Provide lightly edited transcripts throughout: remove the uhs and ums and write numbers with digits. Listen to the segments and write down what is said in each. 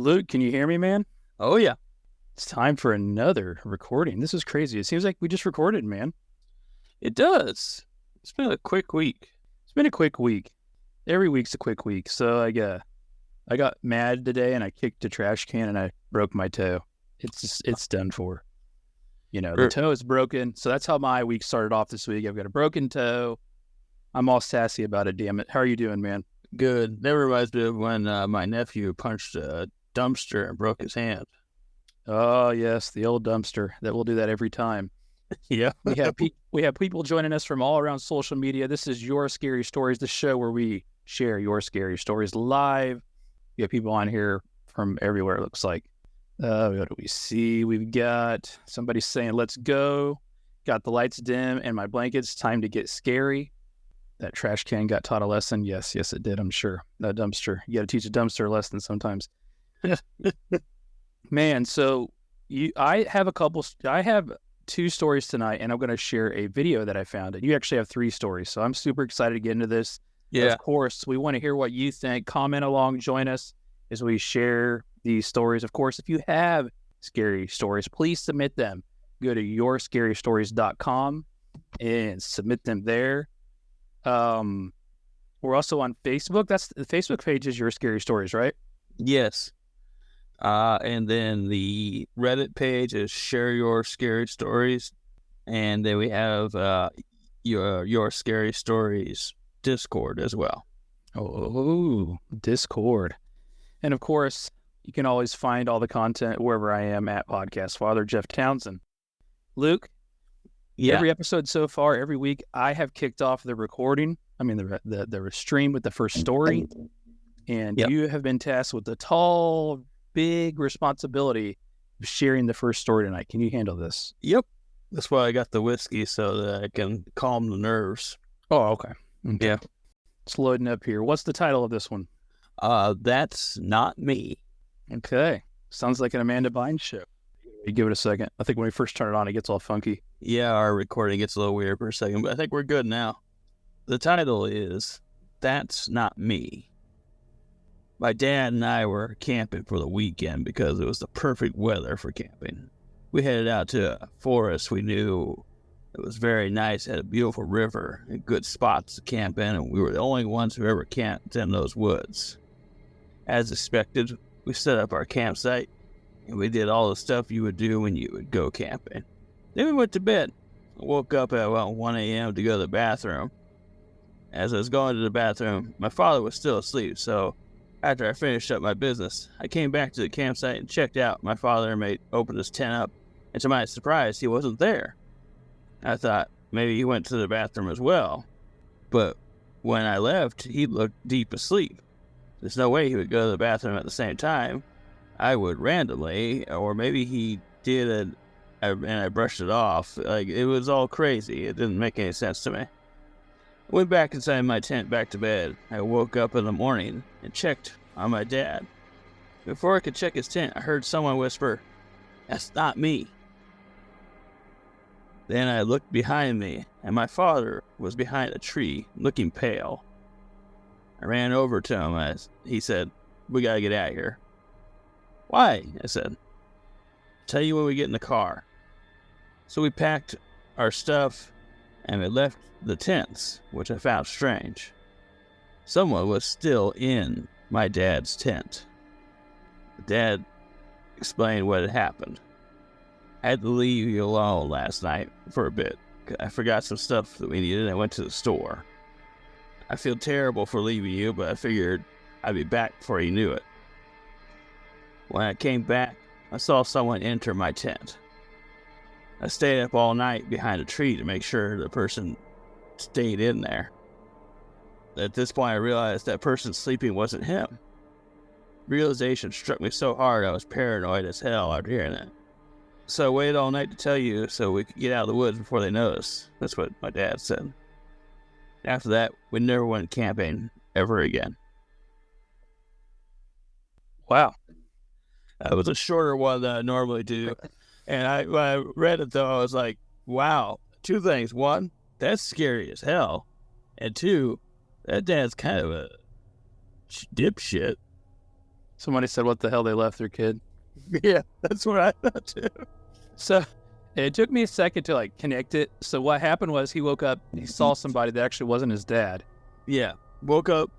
Luke, can you hear me, man? Oh, yeah. It's time for another recording. This is crazy. It seems like we just recorded, man. It does. It's been a quick week. It's been a quick week. Every week's a quick week. So I got mad today and I kicked a trash can and I broke my toe. It's done for. The toe is broken. So that's how my week started off this week. I've got a broken toe. I'm all sassy about it, damn it. How are you doing, man? Good. That reminds me of when my nephew punched a dumpster and broke his hand. Oh, yes, the old dumpster. That will do that every time. Yeah. We have people joining us from all around social media. This is Your Scary Stories, the show where we share your scary stories live. We have people on here from everywhere, it looks like. What do we see? We've got somebody saying, let's go. Got the lights dim and my blankets. Time to get scary. That trash can got taught a lesson. Yes, it did, I'm sure. That dumpster. You got to teach a dumpster a lesson sometimes. Man, so I have two stories tonight, and I'm going to share a video that I found. And you actually have three stories, so I'm super excited to get into this. Yeah. Of course, we want to hear what you think. Comment along, join us as we share these stories. Of course, if you have scary stories, please submit them. Go to yourscarystories.com and submit them there. We're also on Facebook. That's the Facebook page is Your Scary Stories, right? Yes. And then the Reddit page is Share Your Scary Stories. And then we have your Scary Stories Discord as well. Oh, Discord. And of course, you can always find all the content wherever I am at Podcast Father Jeff Townsend. Luke, Every episode so far, every week, I have kicked off the recording. I mean, the stream with the first story. And you have been tasked with the tall, big responsibility of sharing the first story tonight. Can you handle this? Yep. That's why I got the whiskey, so that I can calm the nerves. Oh, okay. Yeah. It's loading up here. What's the title of this one? That's Not Me. Okay. Sounds like an Amanda Bynes show. You give it a second. I think when we first turn it on, it gets all funky. Yeah, our recording gets a little weird for a second, but I think we're good now. The title is That's Not Me. My dad and I were camping for the weekend because it was the perfect weather for camping. We headed out to a forest we knew. It was very nice, had a beautiful river and good spots to camp in, and we were the only ones who ever camped in those woods. As expected, we set up our campsite, and we did all the stuff you would do when you would go camping. Then we went to bed. I woke up at about 1 a.m. to go to the bathroom. As I was going to the bathroom, my father was still asleep, so after I finished up my business, I came back to the campsite and checked out. My father and mate opened his tent up, and to my surprise, he wasn't there. I thought maybe he went to the bathroom as well, but when I left, he looked deep asleep. There's no way he would go to the bathroom at the same time. I would randomly, or maybe he did it and I brushed it off. Like, it was all crazy. It didn't make any sense to me. I went back inside my tent, back to bed. I woke up in the morning and checked on my dad. Before I could check his tent, I heard someone whisper, "That's not me." Then I looked behind me, and my father was behind a tree, looking pale. I ran over to him as he said, "We gotta get out of here." "Why?" I said. "Tell you when we get in the car." So we packed our stuff and we left the tents, which I found strange. Someone was still in my dad's tent. Dad explained what had happened. I had to leave you alone last night for a bit. I forgot some stuff that we needed and I went to the store. I feel terrible for leaving you, but I figured I'd be back before you knew it. When I came back, I saw someone enter my tent. I stayed up all night behind a tree to make sure the person stayed in there. At this point, I realized that person sleeping wasn't him. Realization struck me so hard I was paranoid as hell after hearing that. So I waited all night to tell you so we could get out of the woods before they noticed. That's what my dad said. After that, we never went camping ever again. Wow. That was a shorter one than I normally do. And when I read it, though, I was like, wow. Two things. One, that's scary as hell. And two, that dad's kind of a dipshit. Somebody said, what the hell, they left their kid. Yeah, that's what I thought too. So it took me a second to like connect it. So what happened was he woke up, he saw somebody that actually wasn't his dad. Yeah, woke up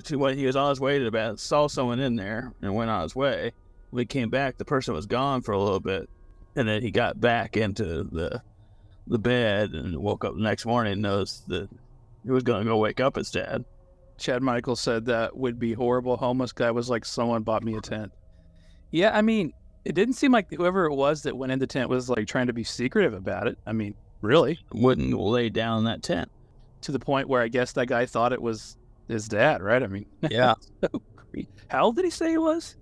to when he was on his way to the bed, saw someone in there and went on his way. When he came back, the person was gone for a little bit. And then he got back into the bed and woke up the next morning and noticed that he was going to go wake up his dad. Chad Michael said that would be horrible. Homeless guy was like, someone bought me a tent. Yeah, I mean, it didn't seem like whoever it was that went in the tent was like trying to be secretive about it. I mean, really? Wouldn't lay down in that tent. To the point where I guess that guy thought it was his dad, right? I mean, yeah. So how old did he say he was?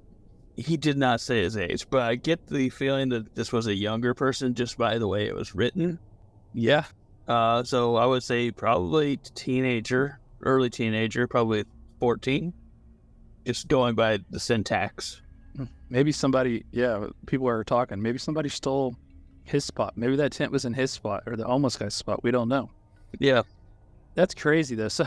He did not say his age, but I get the feeling that this was a younger person just by the way it was written. Yeah. So I would say probably teenager, early teenager, probably 14. Just going by the syntax. Maybe somebody, people are talking. Maybe somebody stole his spot. Maybe that tent was in his spot or the homeless guy's spot. We don't know. Yeah. That's crazy, though. So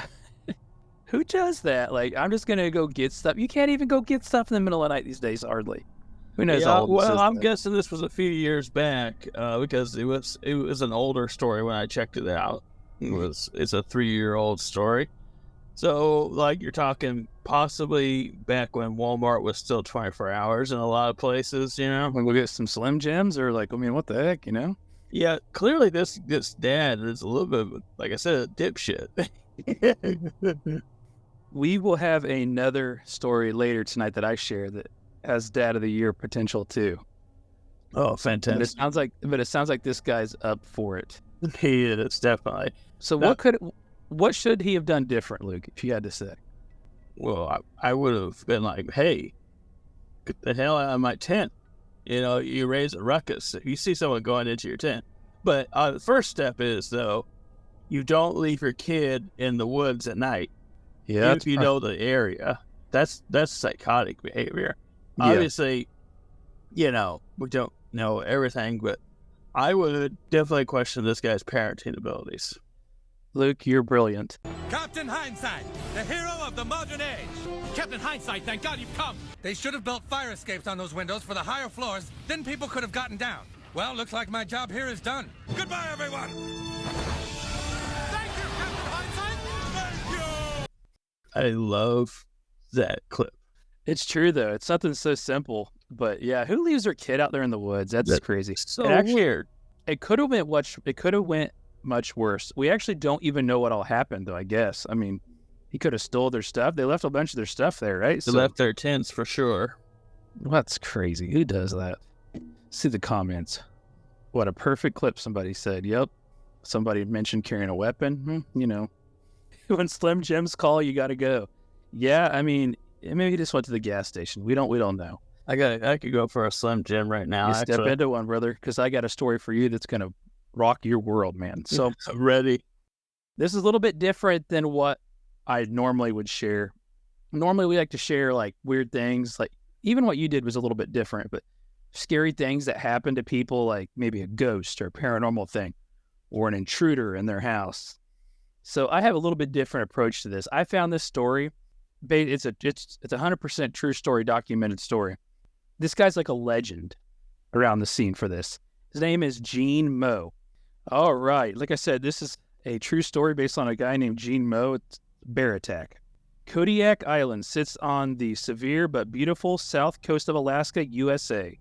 who does that? Like, I'm just going to go get stuff. You can't even go get stuff in the middle of the night these days, hardly. Who knows how old this is? I'm guessing this was a few years back because it was an older story when I checked it out. It's a 3-year-old story. So, like, you're talking possibly back when Walmart was still 24 hours in a lot of places, you know? Like, we'll get some Slim Jims or, like, I mean, what the heck, you know? Yeah, clearly this dad is a little bit, like I said, a dipshit. We will have another story later tonight that I share that has Dad of the Year potential, too. Oh, fantastic. But it sounds like this guy's up for it. He is, definitely. So what should he have done different, Luke, if you had to say? Well, I would have been like, hey, get the hell out of my tent. You know, you raise a ruckus if you see someone going into your tent. But the first step is, though, you don't leave your kid in the woods at night. Yeah. If you know the area. That's psychotic behavior. Yeah. Obviously, you know, we don't know everything, but I would definitely question this guy's parenting abilities. Luke, you're brilliant. Captain Hindsight, the hero of the modern age. Captain Hindsight, thank God you've come. They should have built fire escapes on those windows for the higher floors. Then people could have gotten down. Well, looks like my job here is done. Goodbye, everyone. Thank you, Captain Hindsight. Thank you. I love that clip. It's true, though. It's something so simple. But, yeah, who leaves their kid out there in the woods? That's crazy. So weird. It could have went much worse. We actually don't even know what all happened, though, I guess. I mean, he could have stole their stuff. They left a bunch of their stuff there, right? They left their tents for sure. That's crazy. Who does that? See the comments. What a perfect clip, somebody said. Yep. Somebody mentioned carrying a weapon. You know. When Slim Jims call, you got to go. Yeah, I mean, maybe he just went to the gas station. We don't know. I could go for a Slim Jim right now. Step into one, brother, because I got a story for you that's going to rock your world, man. So I'm ready. This is a little bit different than what I normally would share. Normally we like to share like weird things, like even what you did was a little bit different, but scary things that happen to people, like maybe a ghost or a paranormal thing or an intruder in their house. So I have a little bit different approach to this. I found this story. It's a 100% true story, documented story. This guy's like a legend around the scene for this. His name is Gene Moe. All right. Like I said, this is a true story based on a guy named Gene Moe. It's Bear Attack. Kodiak Island sits on the severe but beautiful south coast of Alaska, USA.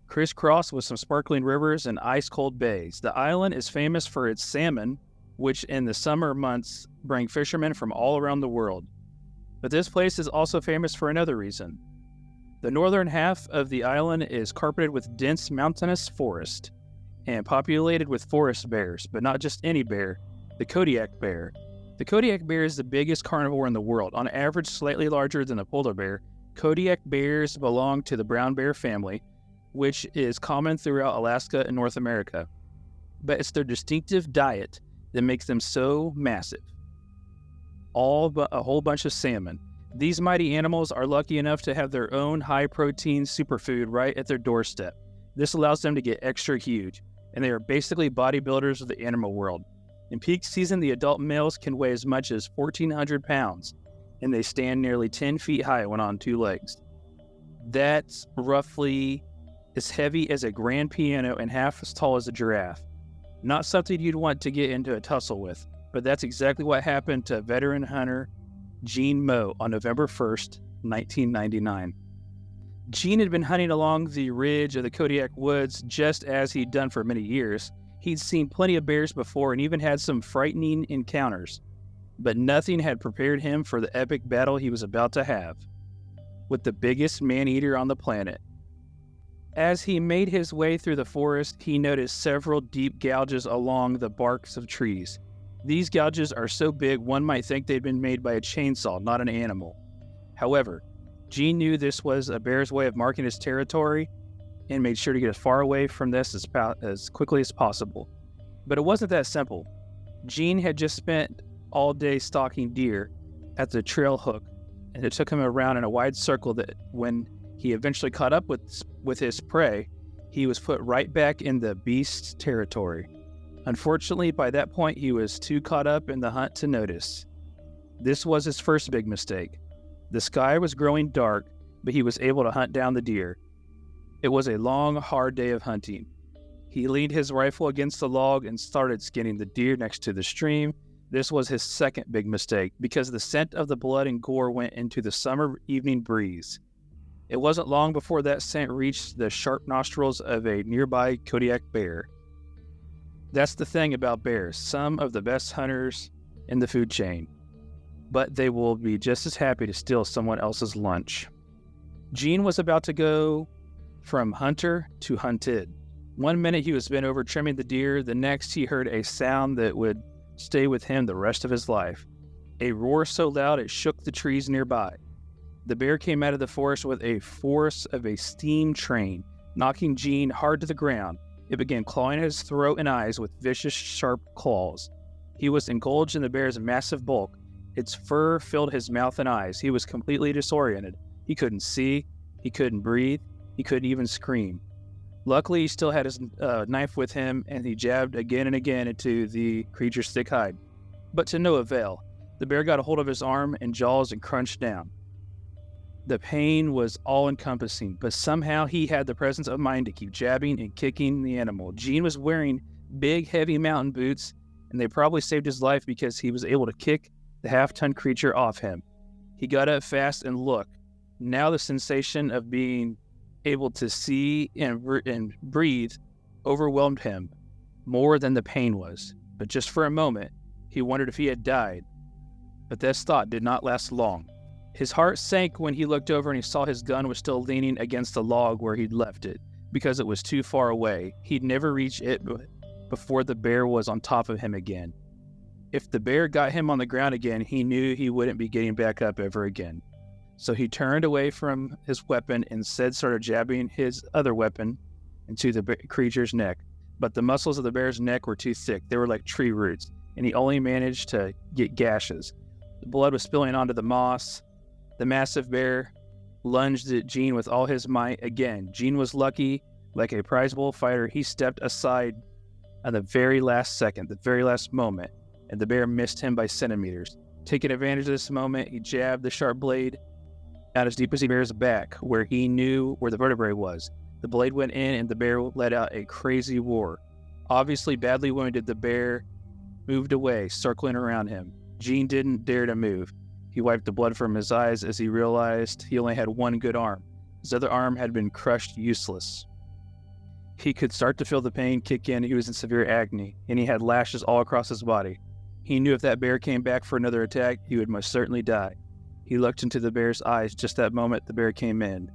Crisscrossed with some sparkling rivers and ice-cold bays, the island is famous for its salmon, which in the summer months bring fishermen from all around the world. But this place is also famous for another reason. The northern half of the island is carpeted with dense mountainous forest and populated with forest bears, but not just any bear, the Kodiak bear. The Kodiak bear is the biggest carnivore in the world, on average slightly larger than the polar bear. Kodiak bears belong to the brown bear family, which is common throughout Alaska and North America. But it's their distinctive diet that makes them so massive. All but a whole bunch of salmon. These mighty animals are lucky enough to have their own high-protein superfood right at their doorstep. This allows them to get extra huge, and they are basically bodybuilders of the animal world. In peak season, the adult males can weigh as much as 1,400 pounds, and they stand nearly 10 feet high when on two legs. That's roughly as heavy as a grand piano and half as tall as a giraffe. Not something you'd want to get into a tussle with, but that's exactly what happened to veteran hunter Gene Moe on November 1st, 1999. Gene had been hunting along the ridge of the Kodiak Woods just as he'd done for many years. He'd seen plenty of bears before and even had some frightening encounters, but nothing had prepared him for the epic battle he was about to have with the biggest man-eater on the planet. As he made his way through the forest, he noticed several deep gouges along the barks of trees. These gouges are so big one might think they'd been made by a chainsaw, not an animal. However, Gene knew this was a bear's way of marking his territory and made sure to get as far away from this as quickly as possible. But it wasn't that simple. Gene had just spent all day stalking deer at the trail hook, and it took him around in a wide circle that when he eventually caught up with his prey, he was put right back in the beast's territory. Unfortunately, by that point, he was too caught up in the hunt to notice. This was his first big mistake. The sky was growing dark, but he was able to hunt down the deer. It was a long, hard day of hunting. He leaned his rifle against the log and started skinning the deer next to the stream. This was his second big mistake because the scent of the blood and gore went into the summer evening breeze. It wasn't long before that scent reached the sharp nostrils of a nearby Kodiak bear. That's the thing about bears, some of the best hunters in the food chain, but they will be just as happy to steal someone else's lunch. Gene was about to go from hunter to hunted. One minute he was bent over trimming the deer, the next he heard a sound that would stay with him the rest of his life. A roar so loud it shook the trees nearby. The bear came out of the forest with a force of a steam train, knocking Gene hard to the ground. It began clawing at his throat and eyes with vicious, sharp claws. He was engulfed in the bear's massive bulk. Its fur filled his mouth and eyes. He was completely disoriented. He couldn't see. He couldn't breathe. He couldn't even scream. Luckily, he still had his knife with him, and he jabbed again and again into the creature's thick hide. But to no avail. The bear got a hold of his arm and jaws and crunched down. The pain was all-encompassing, but somehow he had the presence of mind to keep jabbing and kicking the animal. Gene was wearing big, heavy mountain boots, and they probably saved his life because he was able to kick the half-ton creature off him. He got up fast and looked. Now the sensation of being able to see and breathe overwhelmed him more than the pain was. But just for a moment, he wondered if he had died. But this thought did not last long. His heart sank when he looked over and he saw his gun was still leaning against the log where he'd left it because it was too far away. He'd never reach it before the bear was on top of him again. If the bear got him on the ground again, he knew he wouldn't be getting back up ever again. So he turned away from his weapon and instead started jabbing his other weapon into the creature's neck. But the muscles of the bear's neck were too thick. They were like tree roots, and he only managed to get gashes. The blood was spilling onto the moss. The massive bear lunged at Gene with all his might. Again, Gene was lucky. Like a prize bullfighter, he stepped aside at the very last second, the very last moment, and the bear missed him by centimeters. Taking advantage of this moment, he jabbed the sharp blade out as deep as the bear's back, where he knew where the vertebrae was. The blade went in, and the bear let out a crazy roar. Obviously badly wounded, the bear moved away, circling around him. Gene didn't dare to move. He wiped the blood from his eyes as he realized he only had one good arm. His other arm had been crushed useless. He could start to feel the pain kick in. He was in severe agony, and he had lashes all across his body. He knew if that bear came back for another attack, he would most certainly die. He looked into the bear's eyes. Just that moment, the bear came in.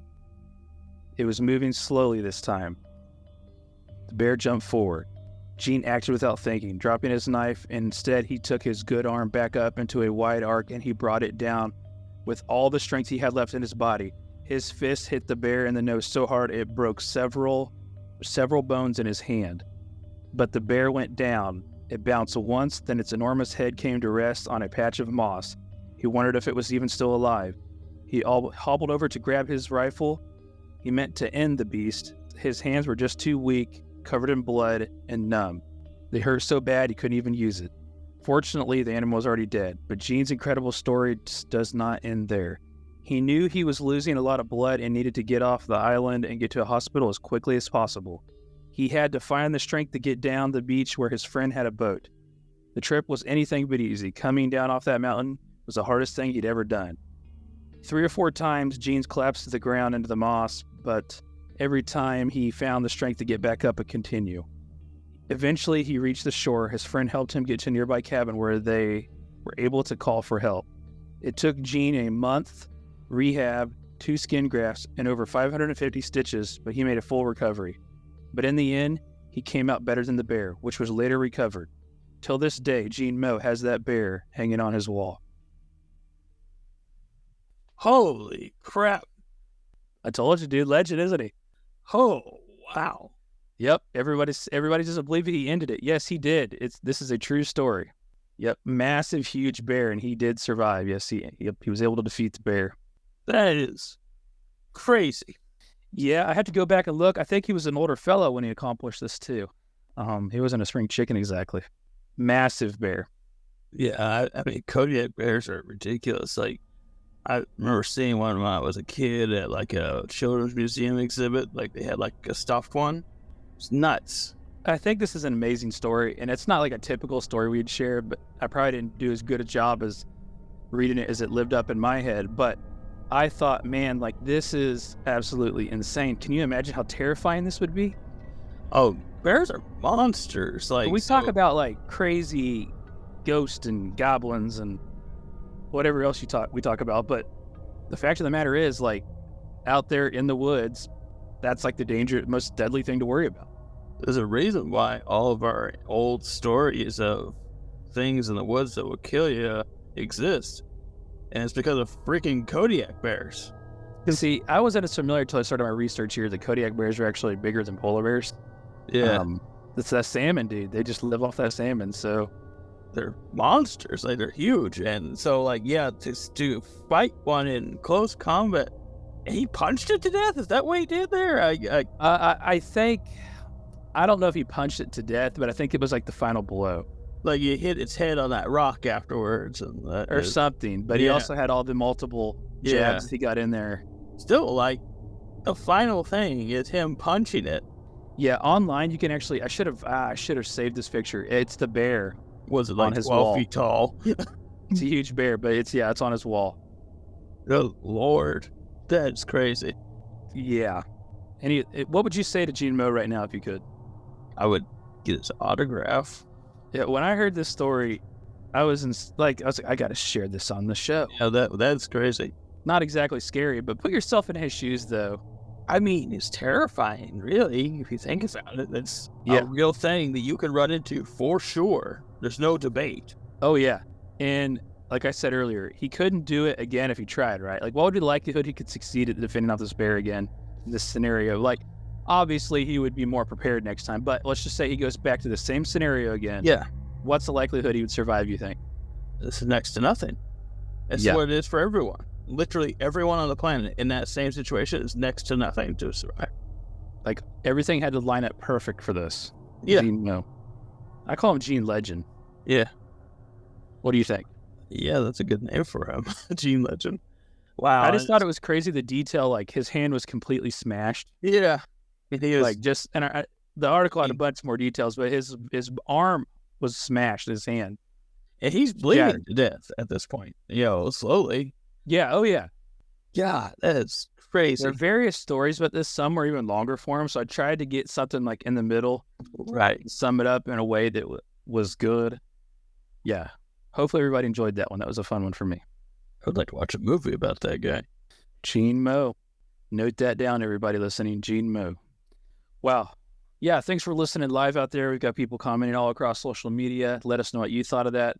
It was moving slowly this time. The bear jumped forward. Gene acted without thinking, dropping his knife, and instead he took his good arm back up into a wide arc and he brought it down with all the strength he had left in his body. His fist hit the bear in the nose so hard it broke several bones in his hand. But the bear went down. It bounced once, then its enormous head came to rest on a patch of moss. He wondered if it was even still alive. He hobbled over to grab his rifle. He meant to end the beast. His hands were just too weak, covered in blood and numb. They hurt so bad he couldn't even use it. Fortunately, the animal was already dead, but Gene's incredible story does not end there. He knew he was losing a lot of blood and needed to get off the island and get to a hospital as quickly as possible. He had to find the strength to get down the beach where his friend had a boat. The trip was anything but easy. Coming down off that mountain was the hardest thing he'd ever done. 3 or 4 times, Gene collapsed to the ground into the moss, but every time he found the strength to get back up and continue. Eventually, he reached the shore. His friend helped him get to a nearby cabin where they were able to call for help. It took Gene a month, rehab, 2 skin grafts, and over 550 stitches, but he made a full recovery. But in the end, he came out better than the bear, which was later recovered. Till this day, Gene Moe has that bear hanging on his wall. Holy crap. I told you, dude. Legend, isn't he? Oh, wow. Yep. Everybody doesn't believe he ended it. Yes, he did. This is a true story. Yep. Massive, huge bear, and he did survive. Yes, he was able to defeat the bear. That is crazy. Yeah, I had to go back and look. I think he was an older fellow when he accomplished this too. He wasn't a spring chicken exactly. Massive bear. Yeah, I mean, Kodiak bears are ridiculous. Like, I remember seeing one when I was a kid at like a children's museum exhibit. Like, they had like a stuffed one. It's nuts. I think this is an amazing story, and it's not like a typical story we'd share, but I probably didn't do as good a job as reading it as it lived up in my head. But I thought, man, like, this is absolutely insane. Can you imagine how terrifying this would be? Oh, bears are monsters. Like, we talk about like crazy ghosts and goblins and whatever else we talk about, but the fact of the matter is, like, out there in the woods, that's like the most deadly thing to worry about. There's a reason why all of our old stories of things in the woods that will kill you exist. And it's because of freaking Kodiak bears. See, I wasn't as familiar until I started my research here. The Kodiak bears are actually bigger than polar bears. Yeah. It's that salmon, dude. They just live off that salmon, so... They're monsters. Like, they're huge. And so, like, yeah, to fight one in close combat, he punched it to death? Is that what he did there? I think... I don't know if he punched it to death, but I think it was like the final blow. Like, you hit its head on that rock afterwards. Or something. But he also had all the multiple jabs he got in there. Still, like, the final thing is him punching it. Yeah, online you can actually... I should have saved this picture. It's the bear. Was it like on his 12 wall. feet tall? It's a huge bear, but it's on his wall. Oh, Lord. That's crazy. Yeah. And what would you say to Gene Moe right now if you could? I would get his autograph. Yeah, when I heard this story, I was like, I got to share this on the show. Yeah, that's crazy. Not exactly scary, but put yourself in his shoes, though. I mean, it's terrifying, really, if you think about it. It's a real thing that you can run into for sure. There's no debate. Oh, yeah. And like I said earlier, he couldn't do it again if he tried, right? Like, what would be the likelihood he could succeed at defending off this bear again in this scenario? Like, obviously, he would be more prepared next time, but let's just say he goes back to the same scenario again. Yeah. What's the likelihood he would survive, you think? This is next to nothing. That's what it is for everyone. Literally everyone on the planet in that same situation is next to nothing to survive. Like, everything had to line up perfect for this. Yeah. Gene Moe. I call him Gene Legend. Yeah. What do you think? Yeah, that's a good name for him. Gene Legend. Wow. I just thought it was crazy, the detail, like his hand was completely smashed. Yeah. He was, like, just, and the article had a bunch more details, but his arm was smashed, his hand. And he's bleeding to death at this point. Slowly. Yeah, oh yeah. God, that is crazy. There are various stories about this. Some were even longer for him, so I tried to get something like in the middle. Right. Sum it up in a way that was good. Yeah. Hopefully everybody enjoyed that one. That was a fun one for me. I would like to watch a movie about that guy. Gene Moe. Note that down, everybody listening. Gene Moe. Wow. Yeah, thanks for listening live out there. We've got people commenting all across social media. Let us know what you thought of that.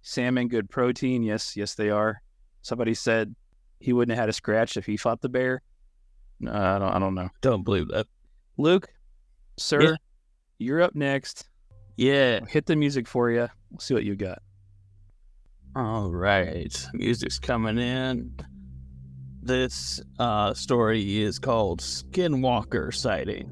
Salmon, good protein. Yes, they are. Somebody said he wouldn't have had a scratch if he fought the bear. No, I don't know. Don't believe that. Luke, sir, you're up next. Yeah. I'll hit the music for you. We'll see what you got. All right. Music's coming in. This story is called Skinwalker Sighting.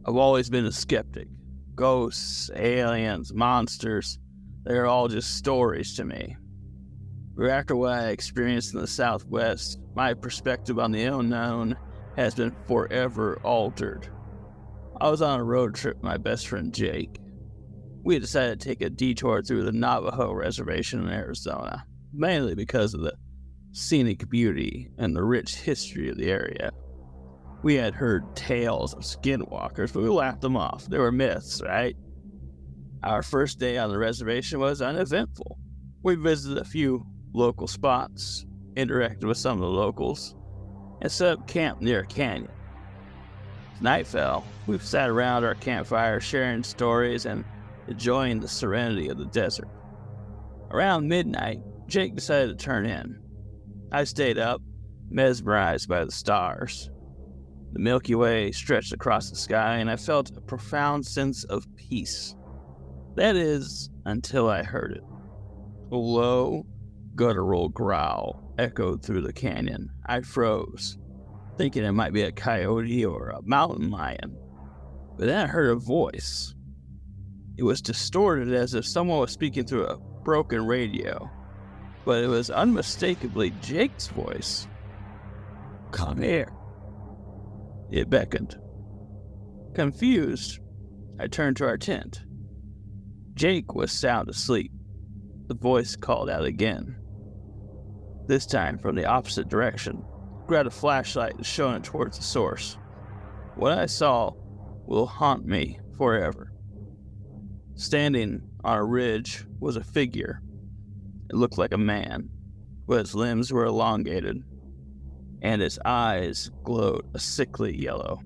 I've always been a skeptic. Ghosts, aliens, monsters. They're all just stories to me. But after what I experienced in the Southwest, my perspective on the unknown has been forever altered. I was on a road trip with my best friend Jake. We decided to take a detour through the Navajo Reservation in Arizona, mainly because of the scenic beauty and the rich history of the area. We had heard tales of skinwalkers, but we laughed them off. They were myths, right? Our first day on the reservation was uneventful. We visited a few local spots, interacted with some of the locals, and set up camp near a canyon. As night fell, we sat around our campfire sharing stories and enjoying the serenity of the desert. Around midnight, Jake decided to turn in. I stayed up, mesmerized by the stars. The Milky Way stretched across the sky, and I felt a profound sense of peace. That is, until I heard it. A low, guttural growl echoed through the canyon. I froze, thinking it might be a coyote or a mountain lion. But then I heard a voice. It was distorted as if someone was speaking through a broken radio, but it was unmistakably Jake's voice. "Come here," it beckoned. Confused, I turned to our tent. Jake was sound asleep. The voice called out again. This time from the opposite direction. Grabbed a flashlight and shone it towards the source. What I saw will haunt me forever. Standing on a ridge was a figure. It looked like a man, but its limbs were elongated, and its eyes glowed a sickly yellow.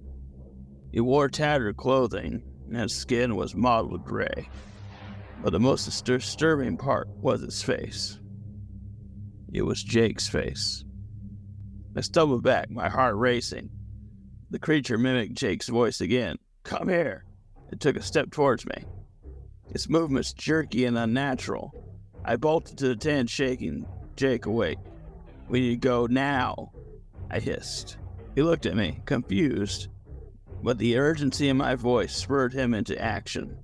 He wore tattered clothing, and his skin was mottled gray. But the most disturbing part was its face. It was Jake's face. I stumbled back, my heart racing. The creature mimicked Jake's voice again. "Come here." It took a step towards me. Its movements jerky and unnatural. I bolted to the tent, shaking Jake awake. "We need to go now," I hissed. He looked at me, confused, but the urgency in my voice spurred him into action.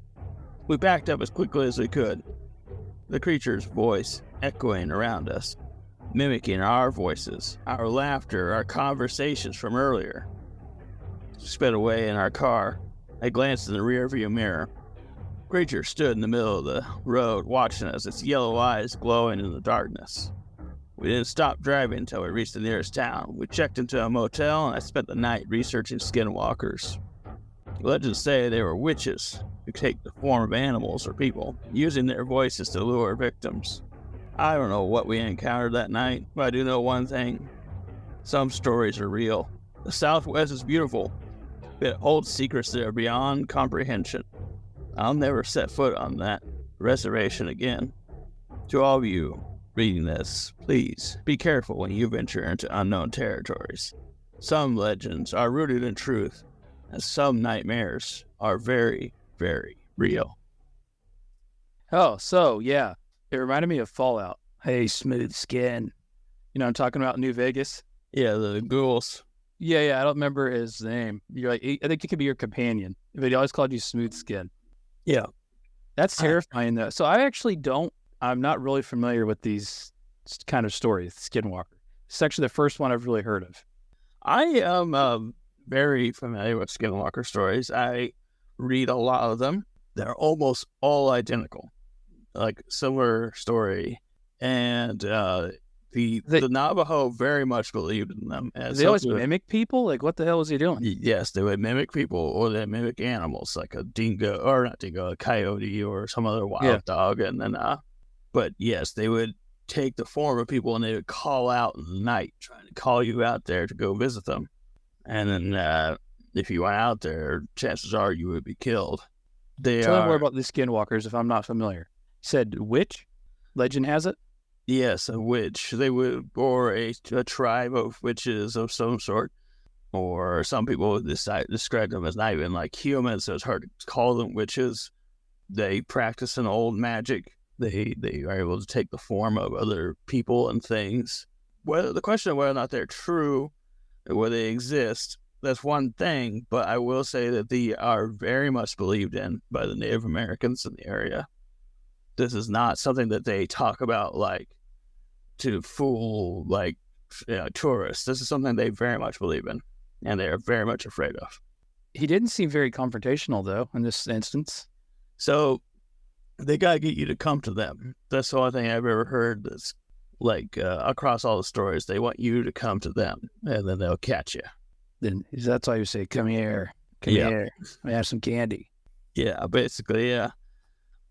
We backed up as quickly as we could, the creature's voice echoing around us, mimicking our voices, our laughter, our conversations from earlier. We sped away in our car. I glanced in the rearview mirror. The creature stood in the middle of the road watching us, its yellow eyes glowing in the darkness. We didn't stop driving until we reached the nearest town. We checked into a motel, and I spent the night researching skinwalkers. Legends say they were witches who take the form of animals or people, using their voices to lure victims. I don't know what we encountered that night, but I do know one thing. Some stories are real. The Southwest is beautiful, but it holds secrets that are beyond comprehension. I'll never set foot on that reservation again. To all of you reading this, please be careful when you venture into unknown territories. Some legends are rooted in truth, and some nightmares are very, very real. Oh, so yeah, it reminded me of Fallout. Hey, smooth skin. You know, I'm talking about New Vegas. Yeah, the ghouls. Yeah, I don't remember his name. You're like, I think he could be your companion, but he always called you smooth skin. Yeah. That's terrifying, though. So I'm not really familiar with these kind of stories, Skinwalker. It's actually the first one I've really heard of. I am very familiar with Skinwalker stories. I read a lot of them. They're almost all identical, like similar story. And the Navajo very much believed in them. They always mimic people? Like, what the hell was he doing? Yes, they would mimic people, or they mimic animals, like a dingo, or not dingo, a coyote, or some other wild dog. And then, but yes, they would take the form of people, and they would call out in the night, trying to call you out there to go visit them. And then, if you went out there, chances are you would be killed. Tell me more about the Skinwalkers if I'm not familiar. You said witch? Legend has it? Yes, a witch. They would, or a tribe of witches of some sort. Or some people describe them as not even like humans, so it's hard to call them witches. They practice an old magic. They are able to take the form of other people and things. The question of whether or not they're true, or whether they exist, that's one thing, but I will say that they are very much believed in by the Native Americans in the area. This is not something that they talk about like to fool like tourists. This is something they very much believe in, and they are very much afraid of. He didn't seem very confrontational, though, in this instance. So they got to get you to come to them. That's the only thing I've ever heard that's like across all the stories. They want you to come to them, and then they'll catch you. Then that's why you say, come here, here, I have some candy. Yeah, basically, yeah.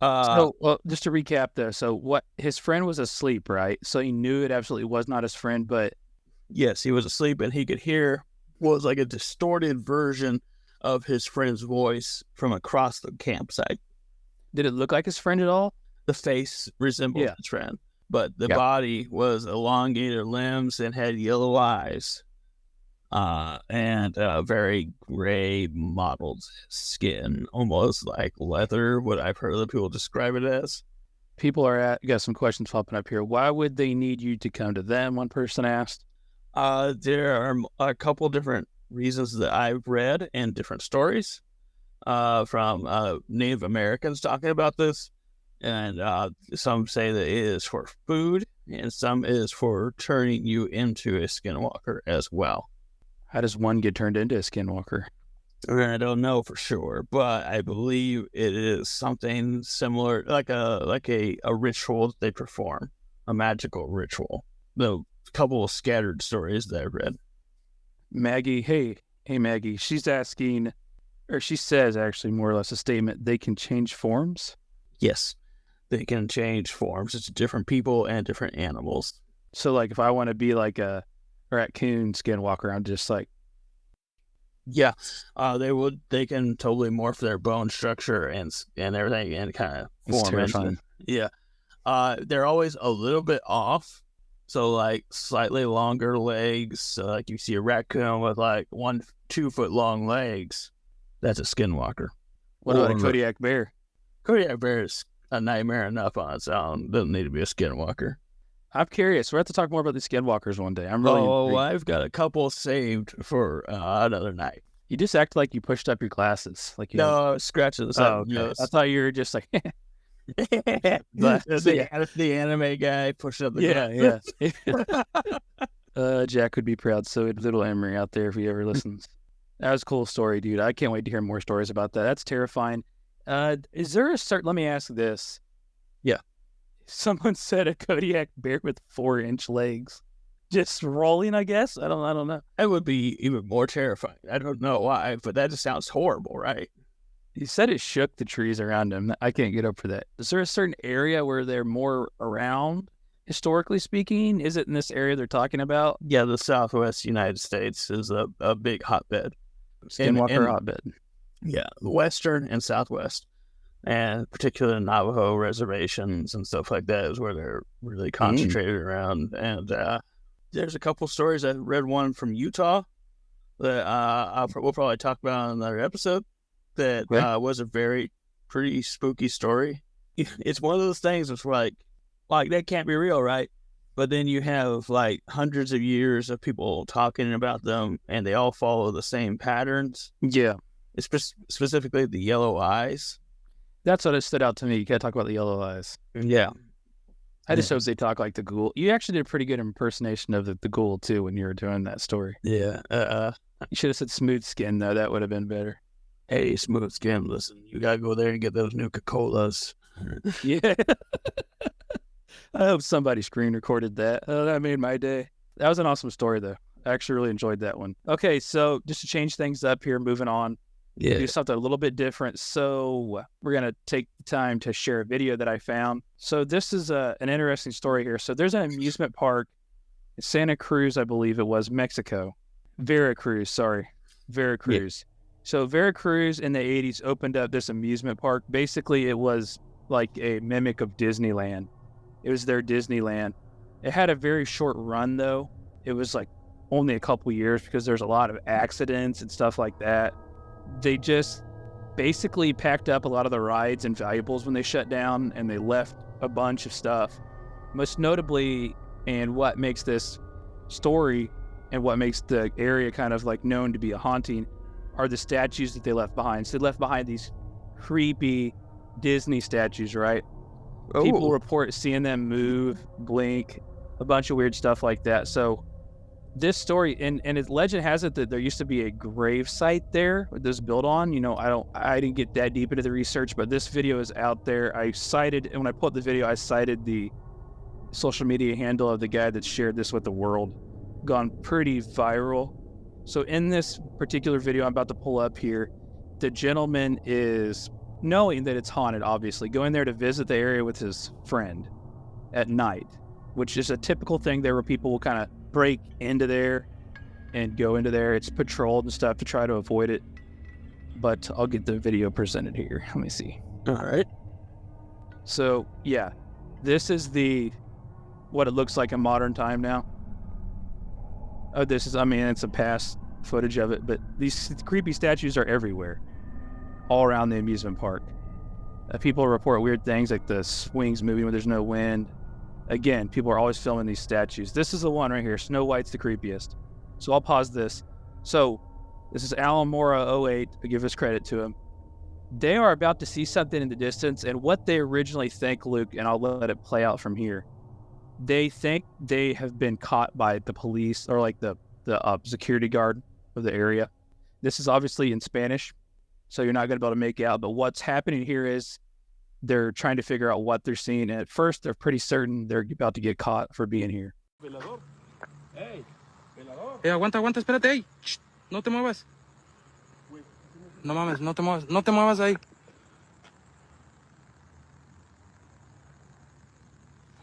Well, just to recap though, so his friend was asleep, right? So he knew it absolutely was not his friend, but... Yes, he was asleep, and he could hear what was like a distorted version of his friend's voice from across the campsite. Did it look like his friend at all? The face resembled his friend, but the body was elongated limbs and had yellow eyes. And very gray mottled skin, almost like leather, what I've heard other people describe it as. People got some questions popping up here. Why would they need you to come to them? One person asked. There are a couple different reasons that I've read and different stories from Native Americans talking about this. And some say that it is for food, and some is for turning you into a skinwalker as well. How does one get turned into a skinwalker? I don't know for sure, but I believe it is something similar, like a ritual that they perform, a magical ritual. The couple of scattered stories that I've read. Maggie, hey Maggie, she's asking, or she says actually more or less a statement, they can change forms? Yes, they can change forms. It's different people and different animals. So like if I want to be like a raccoon skinwalker, I'm just like... Yeah, they can totally morph their bone structure and everything and kind of form into. Yeah. They're always a little bit off. So like slightly longer legs. So like you see a raccoon with like 1-2 foot long legs. That's a skinwalker. What about a Kodiak bear? Kodiak bear is a nightmare enough on its own. Doesn't need to be a skinwalker. I'm curious. We'll have to talk more about the skinwalkers one day. I'm really intrigued. I've got a couple saved for another night. You just act like you pushed up your glasses. Like scratching the side. Oh, okay. I thought you were just like... the anime guy pushed up the glass. Jack would be proud. So little Emery out there if he ever listens. That was a cool story, dude. I can't wait to hear more stories about that. That's terrifying. Is there a start? Let me ask this. Yeah. Someone said a Kodiak bear with 4-inch legs, just rolling. I guess I don't know. That would be even more terrifying. I don't know why, but that just sounds horrible, right? He said it shook the trees around him. I can't get up for that. Is there a certain area where they're more around, historically speaking? Is it in this area they're talking about? Yeah, the Southwest United States is a big hotbed, skinwalker hotbed. Yeah, the Western and Southwest. And particularly Navajo reservations and stuff like that is where they're really concentrated around. And there's a couple stories. I read one from Utah that we'll probably talk about in another episode that was a pretty spooky story. It's one of those things that's like that can't be real, right? But then you have like hundreds of years of people talking about them, and they all follow the same patterns. Yeah. It's specifically the yellow eyes. That's what it stood out to me. You gotta talk about the yellow eyes. Yeah. I just hope they talk like the ghoul. You actually did a pretty good impersonation of the ghoul, too, when you were doing that story. Yeah. You should have said smooth skin, though. That would have been better. Hey, smooth skin, listen, you gotta go there and get those Nuka-Colas. Yeah. I hope somebody screen recorded that. Oh, that made my day. That was an awesome story, though. I actually really enjoyed that one. Okay, so just to change things up here, moving on. Yeah. Do something a little bit different. So we're going to take the time to share a video that I found. So this is an interesting story here. So there's an amusement park in Santa Cruz, I believe it was, Mexico. Veracruz. Yeah. So Veracruz in the 80s opened up this amusement park. Basically, it was like a mimic of Disneyland. It was their Disneyland. It had a very short run, though. It was like only a couple years because there's a lot of accidents and stuff like that. They just basically packed up a lot of the rides and valuables when they shut down, and they left a bunch of stuff. Most notably, and what makes this story and what makes the area kind of like known to be a haunting are the statues that they left behind. So they left behind these creepy Disney statues, right? People report seeing them move, blink, a bunch of weird stuff like that. So this story, and legend has it that there used to be a grave site there with this built on. You know, I didn't get that deep into the research, but this video is out there. And when I put the video, I cited the social media handle of the guy that shared this with the world. Gone pretty viral. So in this particular video I'm about to pull up here, the gentleman is, knowing that it's haunted, obviously, going there to visit the area with his friend at night, which is a typical thing there where people will kind of break into there and go into there. It's patrolled and stuff to try to avoid it. But I'll get the video presented here. Let me see. All right. So, yeah, this is what it looks like in modern time now. Oh, it's a past footage of it, but these creepy statues are everywhere, all around the amusement park. People report weird things like the swings moving when there's no wind. Again, people are always filming these statues. This is the one right here. Snow White's the creepiest. So I'll pause this. So this is Alan Mora 08. I give us credit to him. They are about to see something in the distance, and what they originally think, Luke, and I'll let it play out from here. They think they have been caught by the police or like the security guard of the area. This is obviously in Spanish, so you're not going to be able to make it out. But what's happening here is they're trying to figure out what they're seeing. And at first, they're pretty certain they're about to get caught for being here. Hey, aguanta, espérate, hey. Shh, no te muevas. No mames, no te muevas ahí.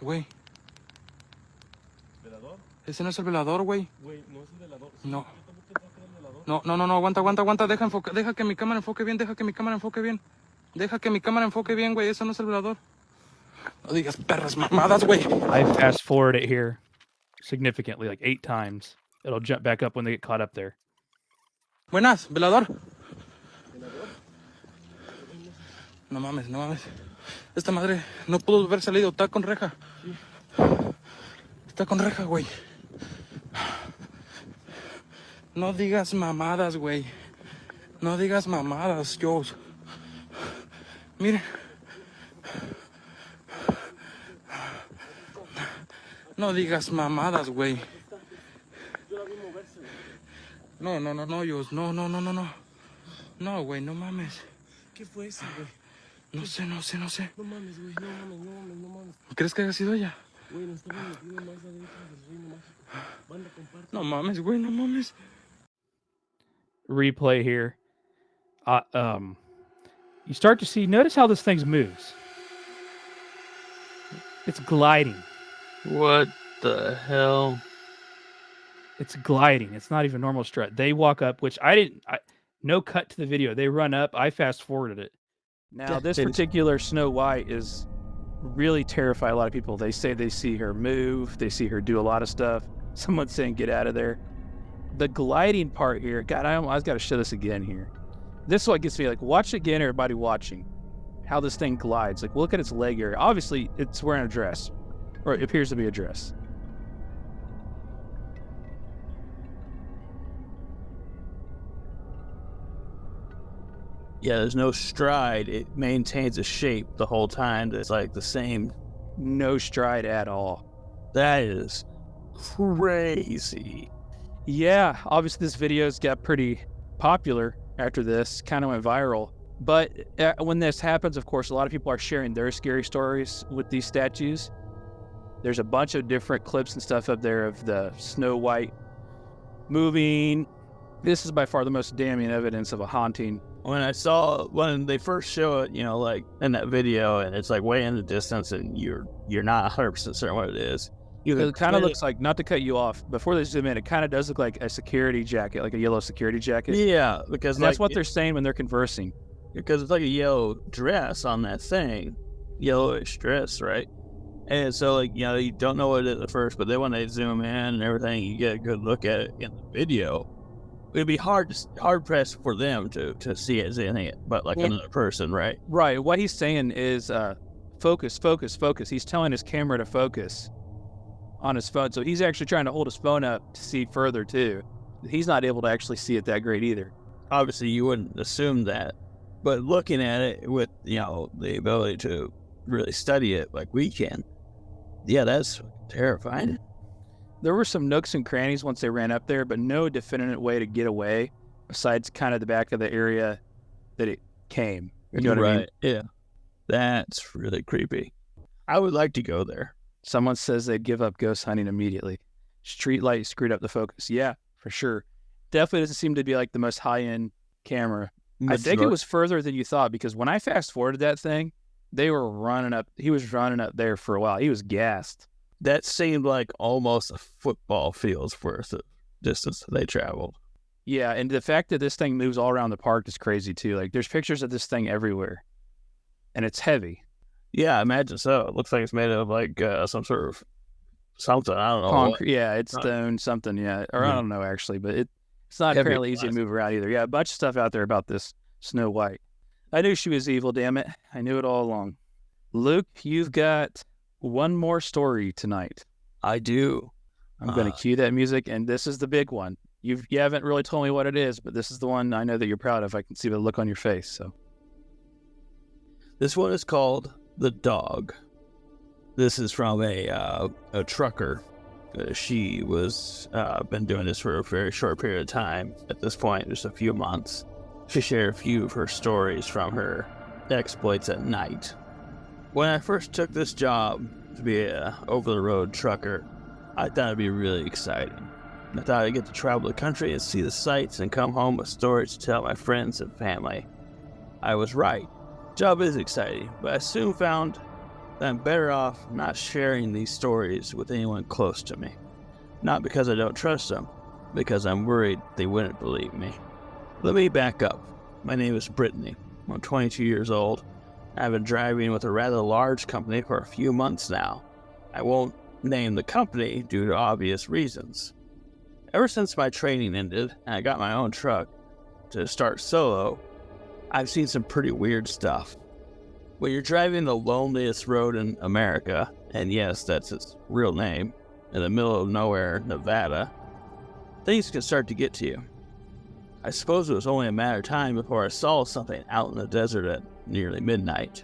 Güey. Ese no es el velador, güey. Güey, no es el velador. No. Yo también pensé que era el velador. No, aguanta. Deja que mi cámara enfoque bien, Deja que mi cámara enfoque bien, güey. Eso no es el velador. No digas perras mamadas, güey. I fast forward it here significantly, like 8 times. It'll jump back up when they get caught up there. Buenas, velador. No mames. Esta madre no pudo haber salido. Está con reja. Está con reja, güey. No digas mamadas, güey. No digas mamadas, Joe. Mire. No digas mamadas, güey. No, Joe. No. No, güey, no mames. ¿Qué fue eso, güey? No sé. No mames, güey. No mames. ¿Crees que haya sido ella? Güey, nos estamos metiendo más adentro del reino mágico. Banda, comparte. No mames, güey, no mames. Replay here. You start to see, notice how this thing moves. It's gliding. What the hell? It's gliding. It's not even normal strut. They walk up, which no cut to the video. They run up. I fast forwarded it. Now, this particular Snow White is really terrify a lot of people. They say they see her move. They see her do a lot of stuff. Someone's saying, get out of there. The gliding part here, God, I've got to show this again here. This is what gets me, like, watch again, everybody watching, how this thing glides. Like, look at its leg area. Obviously, it's wearing a dress, or it appears to be a dress. Yeah, there's no stride. It maintains a shape the whole time. It's like the same. No stride at all. That is crazy. Yeah, obviously this video's got pretty popular after this, kind of went viral. But when this happens, of course, a lot of people are sharing their scary stories with these statues. There's a bunch of different clips and stuff up there of the Snow White moving. This is by far the most damning evidence of a haunting. When they first show it, you know, like in that video, and it's like way in the distance, and you're not 100% certain what it is. It kind of looks like, not to cut you off, before they zoom in, it kind of does look like a security jacket, like a yellow security jacket. Yeah, because that's what they're saying when they're conversing. Because it's like a yellow dress on that thing, yellowish dress, right? And so, like, you know, you don't know what it is at first, but then when they zoom in and everything, you get a good look at it in the video. It'd be hard pressed for them to see it as anything but like another person, right? Right. What he's saying is focus. He's telling his camera to focus on his phone. So he's actually trying to hold his phone up to see further too. He's not able to actually see it that great either. Obviously, you wouldn't assume that, but looking at it with, you know, the ability to really study it like we can. Yeah, that's terrifying. There were some nooks and crannies once they ran up there, but no definitive way to get away besides kind of the back of the area that it came. You know what I mean? Yeah. That's really creepy. I would like to go there. Someone says they'd give up ghost hunting immediately. Street light screwed up the focus. Yeah, for sure. Definitely doesn't seem to be like the most high-end camera. I think it was further than you thought, because when I fast-forwarded that thing, he was running up there for a while. He was gassed. That seemed like almost a football field's worth of distance they traveled. Yeah, and the fact that this thing moves all around the park is crazy, too. Like, there's pictures of this thing everywhere, and it's heavy. Yeah, I imagine so. It looks like it's made of, like, some sort of something. I don't know. Concrete, yeah, it's stone something, yeah. Or I don't know, actually, but it's not fairly easy to move around either. Yeah, a bunch of stuff out there about this Snow White. I knew she was evil, damn it. I knew it all along. Luke, you've got one more story tonight. I do. I'm going to cue that music, and this is the big one. You haven't really told me what it is, but this is the one I know that you're proud of. I can see the look on your face. So, this one is called The Dog. This is from a trucker. She was been doing this for a very short period of time. At this point, just a few months. She shared a few of her stories from her exploits at night. When I first took this job to be a over-the-road trucker, I thought it'd be really exciting. I thought I'd get to travel the country and see the sights and come home with stories to tell my friends and family. I was right. The job is exciting, but I soon found that I'm better off not sharing these stories with anyone close to me. Not because I don't trust them, because I'm worried they wouldn't believe me. Let me back up. My name is Brittany. I'm 22 years old. I've been driving with a rather large company for a few months now. I won't name the company due to obvious reasons. Ever since my training ended and I got my own truck to start solo, I've seen some pretty weird stuff. When you're driving the loneliest road in America, and yes, that's its real name, in the middle of nowhere, Nevada, things can start to get to you. I suppose it was only a matter of time before I saw something out in the desert at nearly midnight.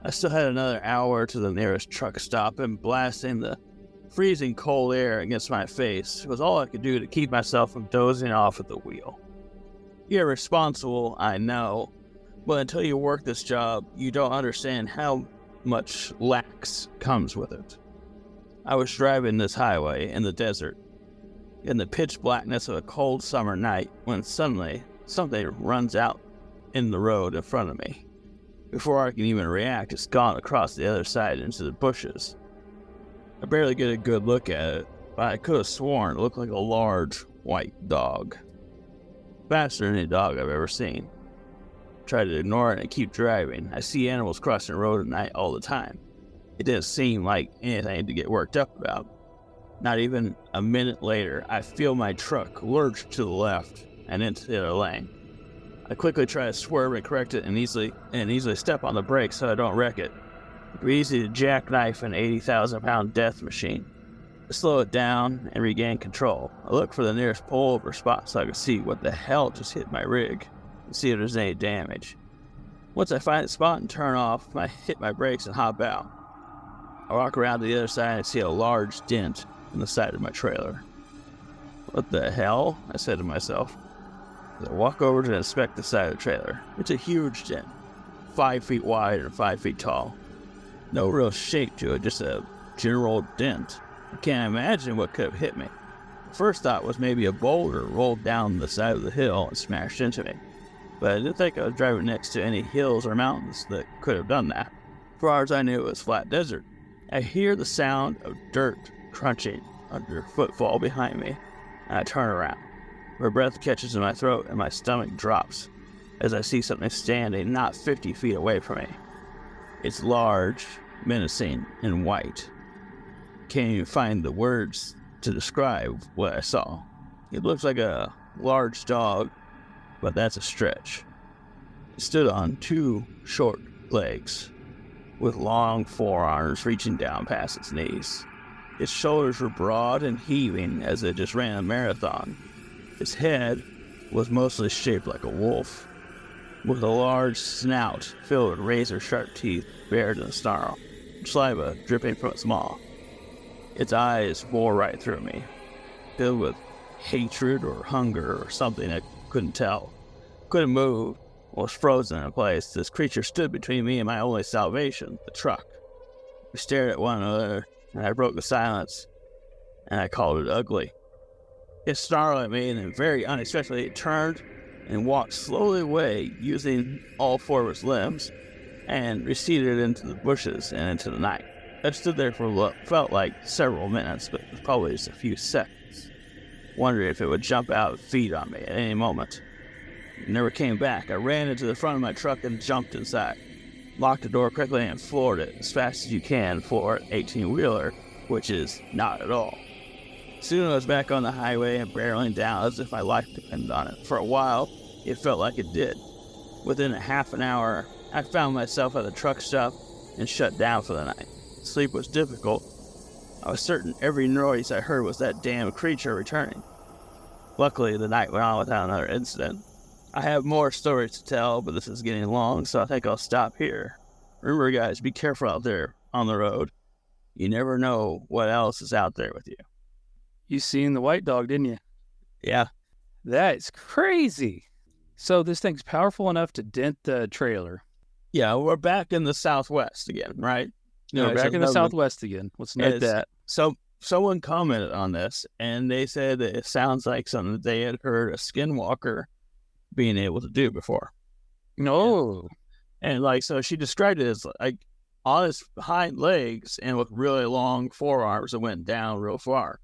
I still had another hour to the nearest truck stop, and blasting the freezing cold air against my face was all I could do to keep myself from dozing off at the wheel. Irresponsible, I know, but until you work this job, you don't understand how much lax comes with it. I was driving this highway in the desert, in the pitch blackness of a cold summer night, when suddenly something runs out in the road in front of me. Before I can even react, it's gone across the other side into the bushes. I barely get a good look at it, but I could have sworn it looked like a large white dog. Faster than any dog I've ever seen. Try to ignore it and keep driving. I see animals crossing the road at night all the time. It didn't seem like anything to get worked up about. Not even a minute later, I feel my truck lurch to the left and into the other lane. I quickly try to swerve and correct it and easily step on the brakes so I don't wreck it. It'd be easy to jackknife an 80,000-pound death machine. I slow it down and regain control. I look for the nearest pullover spot so I can see what the hell just hit my rig and see if there's any damage. Once I find the spot and turn off, I hit my brakes and hop out. I walk around to the other side and see a large dent in the side of my trailer. What the hell? I said to myself. As I walk over to inspect the side of the trailer. It's a huge dent, 5 feet wide and 5 feet tall. No real shape to it, just a general dent. I can't imagine what could have hit me. The first thought was maybe a boulder rolled down the side of the hill and smashed into me. But I didn't think I was driving next to any hills or mountains that could have done that. As far as I knew, it was flat desert. I hear the sound of dirt crunching under footfall behind me, and I turn around. My breath catches in my throat and my stomach drops as I see something standing not 50 feet away from me. It's large, menacing, and white. Can't even find the words to describe what I saw. It looks like a large dog, but that's a stretch. It stood on 2 short legs, with long forearms reaching down past its knees. Its shoulders were broad and heaving as it just ran a marathon. Its head was mostly shaped like a wolf. with a large snout filled with razor-sharp teeth bared in a snarl, saliva dripping from its maw. Its eyes bore right through me, filled with hatred or hunger or something I couldn't tell. Couldn't move, was frozen in place. This creature stood between me and my only salvation, the truck. We stared at one another, and I broke the silence, and I called it ugly. It snarled at me, and then very unexpectedly it turned and walked slowly away using all four of its limbs, and receded into the bushes and into the night. I stood there for what felt like several minutes, but it was probably just a few seconds, wondering if it would jump out and feed on me at any moment. It never came back. I ran into the front of my truck and jumped inside. Locked the door quickly and floored it as fast as you can for an 18-wheeler, which is not at all. Soon I was back on the highway and barreling down as if my life depended on it. For a while, it felt like it did. Within a half an hour, I found myself at the truck stop and shut down for the night. Sleep was difficult. I was certain every noise I heard was that damn creature returning. Luckily, the night went on without another incident. I have more stories to tell, but this is getting long, so I think I'll stop here. Remember, guys, be careful out there on the road. You never know what else is out there with you. You seen the white dog, didn't you? Yeah. That's crazy. So this thing's powerful enough to dent the trailer. Yeah, we're back in the Southwest again, right? No, back in the Southwest again. Let's note that. So someone commented on this, and they said that it sounds like something that they had heard a skinwalker being able to do before. No. And like, so she described it as like on its hind legs and with really long forearms that went down real far,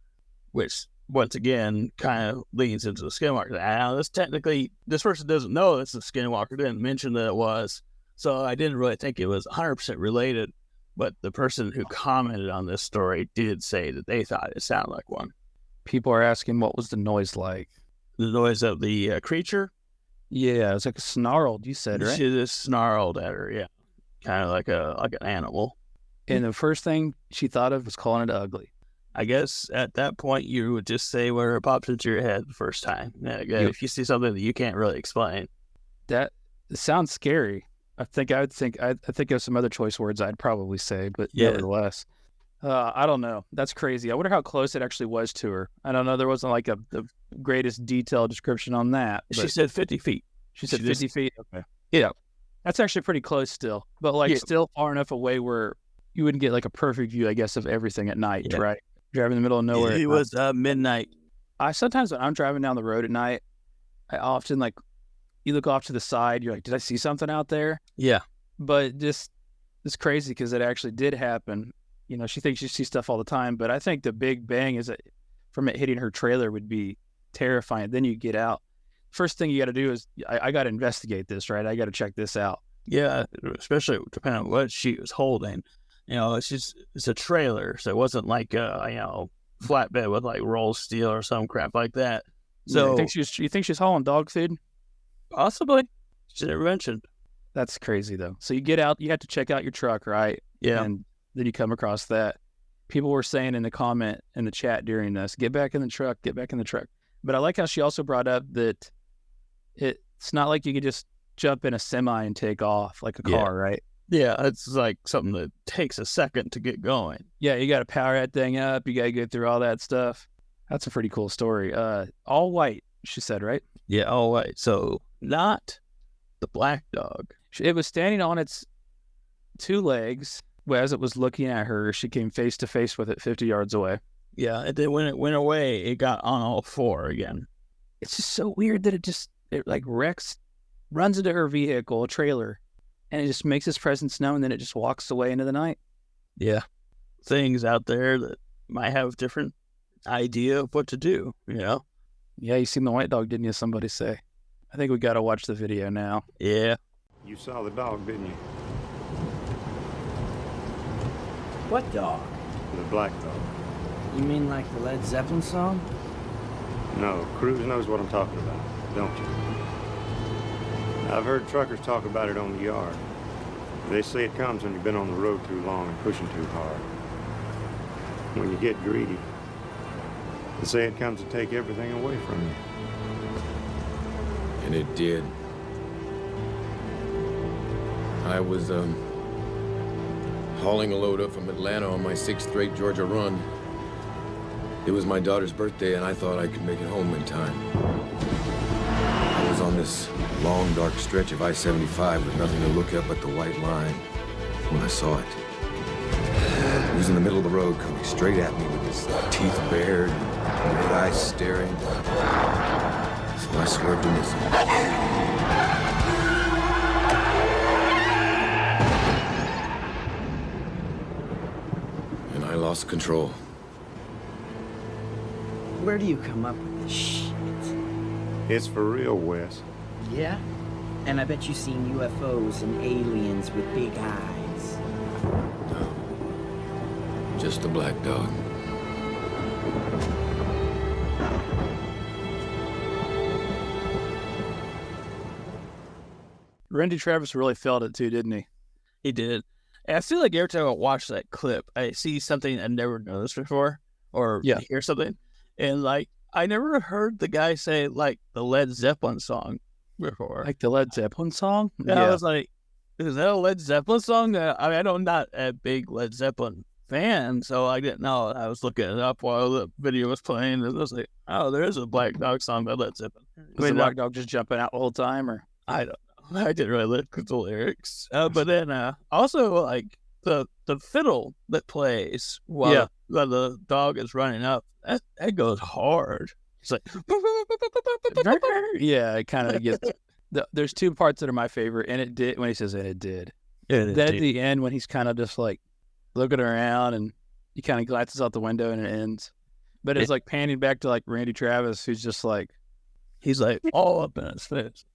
which once again kind of leads into the skinwalker. Now, this person doesn't know it's a skinwalker, didn't mention that it was, so I didn't really think it was 100% related, but the person who commented on this story did say that they thought it sounded like one. People are asking what was the noise like. The noise of the creature? Yeah, it's like a snarled, you said, right? She just snarled at her, yeah. Kind of like an animal. And the first thing she thought of was calling it ugly. I guess at that point you would just say where it pops into your head the first time. If you see something that you can't really explain. That sounds scary. I think of some other choice words I'd probably say, but nevertheless. I don't know. That's crazy. I wonder how close it actually was to her. I don't know. There wasn't like the greatest detailed description on that. She said 50 feet. She said 50 feet? Okay. Yeah. That's actually pretty close still, but still far enough away where you wouldn't get like a perfect view, I guess, of everything at night, right? Driving in the middle of nowhere. It was midnight. Sometimes when I'm driving down the road at night, I often you look off to the side, you're like, did I see something out there? Yeah. But just, it's crazy because it actually did happen. You know, she thinks she sees stuff all the time, but I think the big bang is that from it hitting her trailer would be terrifying. Then you get out. First thing you got to do is I got to investigate this, right? I got to check this out. Yeah, especially depending on what she was holding. You know, it's a trailer, so it wasn't like flatbed with like rolled steel or some crap like that. So you think she's hauling dog food? Possibly. She never mentioned. That's crazy though. So you get out, you have to check out your truck, right? Yeah. And then you come across that. People were saying in the comment in the chat during this, get back in the truck. But I like how she also brought up that it's not like you could just jump in a semi and take off like a car, right? Yeah, it's like something that takes a second to get going. Yeah, you got to power that thing up. You got to go through all that stuff. That's a pretty cool story. All white, she said, right? Yeah, all white. So not the black dog. It was standing on its two legs. As it was looking at her, she came face to face with it 50 yards away. Yeah, and then when it went away, it got on all four again. It's just so weird that it like runs into her vehicle, a trailer, and it just makes its presence known, and then it just walks away into the night. Yeah. Things out there that might have a different idea of what to do, you know? Yeah, you seen the white dog, didn't you? Somebody say. I think we got to watch the video now. Yeah. You saw the dog, didn't you? What dog? The black dog. You mean like the Led Zeppelin song? No, Cruz knows what I'm talking about, don't you? I've heard truckers talk about it on the yard. They say it comes when you've been on the road too long and pushing too hard. When you get greedy. They say it comes to take everything away from you. And it did. I was, hauling a load up from Atlanta on my 6th straight Georgia run. It was my daughter's birthday, and I thought I could make it home in time. I was on this long, dark stretch of I-75 with nothing to look at but the white line when I saw it. He was in the middle of the road, coming straight at me with his teeth bared, red eyes staring. So I swerved to miss him. I lost control. Where do you come up with this shit? It's for real, Wes. Yeah? And I bet you've seen UFOs and aliens with big eyes. No. Just a black dog. Randy Travis really felt it too, didn't he? He did. And I feel like every time I watch that clip, I see something I never noticed before, or hear something. And, like, I never heard the guy say, like, the Led Zeppelin song before. Like the Led Zeppelin song? And I was like, is that a Led Zeppelin song? I'm not a big Led Zeppelin fan, so I didn't know. I was looking it up while the video was playing, and I was like, oh, there is a Black Dog song by Led Zeppelin. Was the Black Dog just jumping out the whole time, or? I don't know. I didn't really look at the lyrics. But then also, like, the fiddle that plays while the dog is running up, that goes hard. It's like... Yeah, it kind of gets... There's two parts that are my favorite, and it did, when he says, and it did. Then at the end, when he's kind of just, like, looking around, and he kind of glances out the window, and it ends. But it's, like, panning back to, like, Randy Travis, who's just, like... He's, like, all up in his face.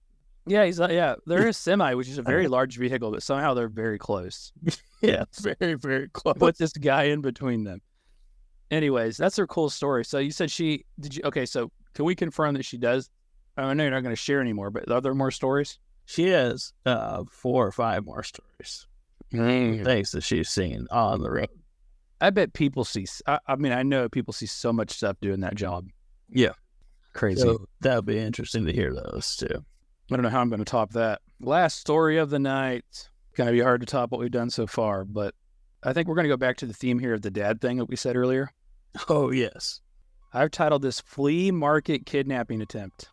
Yeah, he's like, they're a semi, which is a very large vehicle, but somehow they're very close. Yeah, very, very close. Put this guy in between them. Anyways, that's her cool story. So you said okay, so can we confirm that she does? I know you're not going to share anymore, but are there more stories? She has 4 or 5 more stories. Thanks that she's seen on the road. I bet people see, I know people see so much stuff doing that job. Yeah. Crazy. So that would be interesting to hear those too. I don't know how I'm going to top that. Last story of the night. Going to be hard to top what we've done so far, but I think we're going to go back to the theme here of the dad thing that we said earlier. Oh, yes. I've titled this Flea Market Kidnapping Attempt.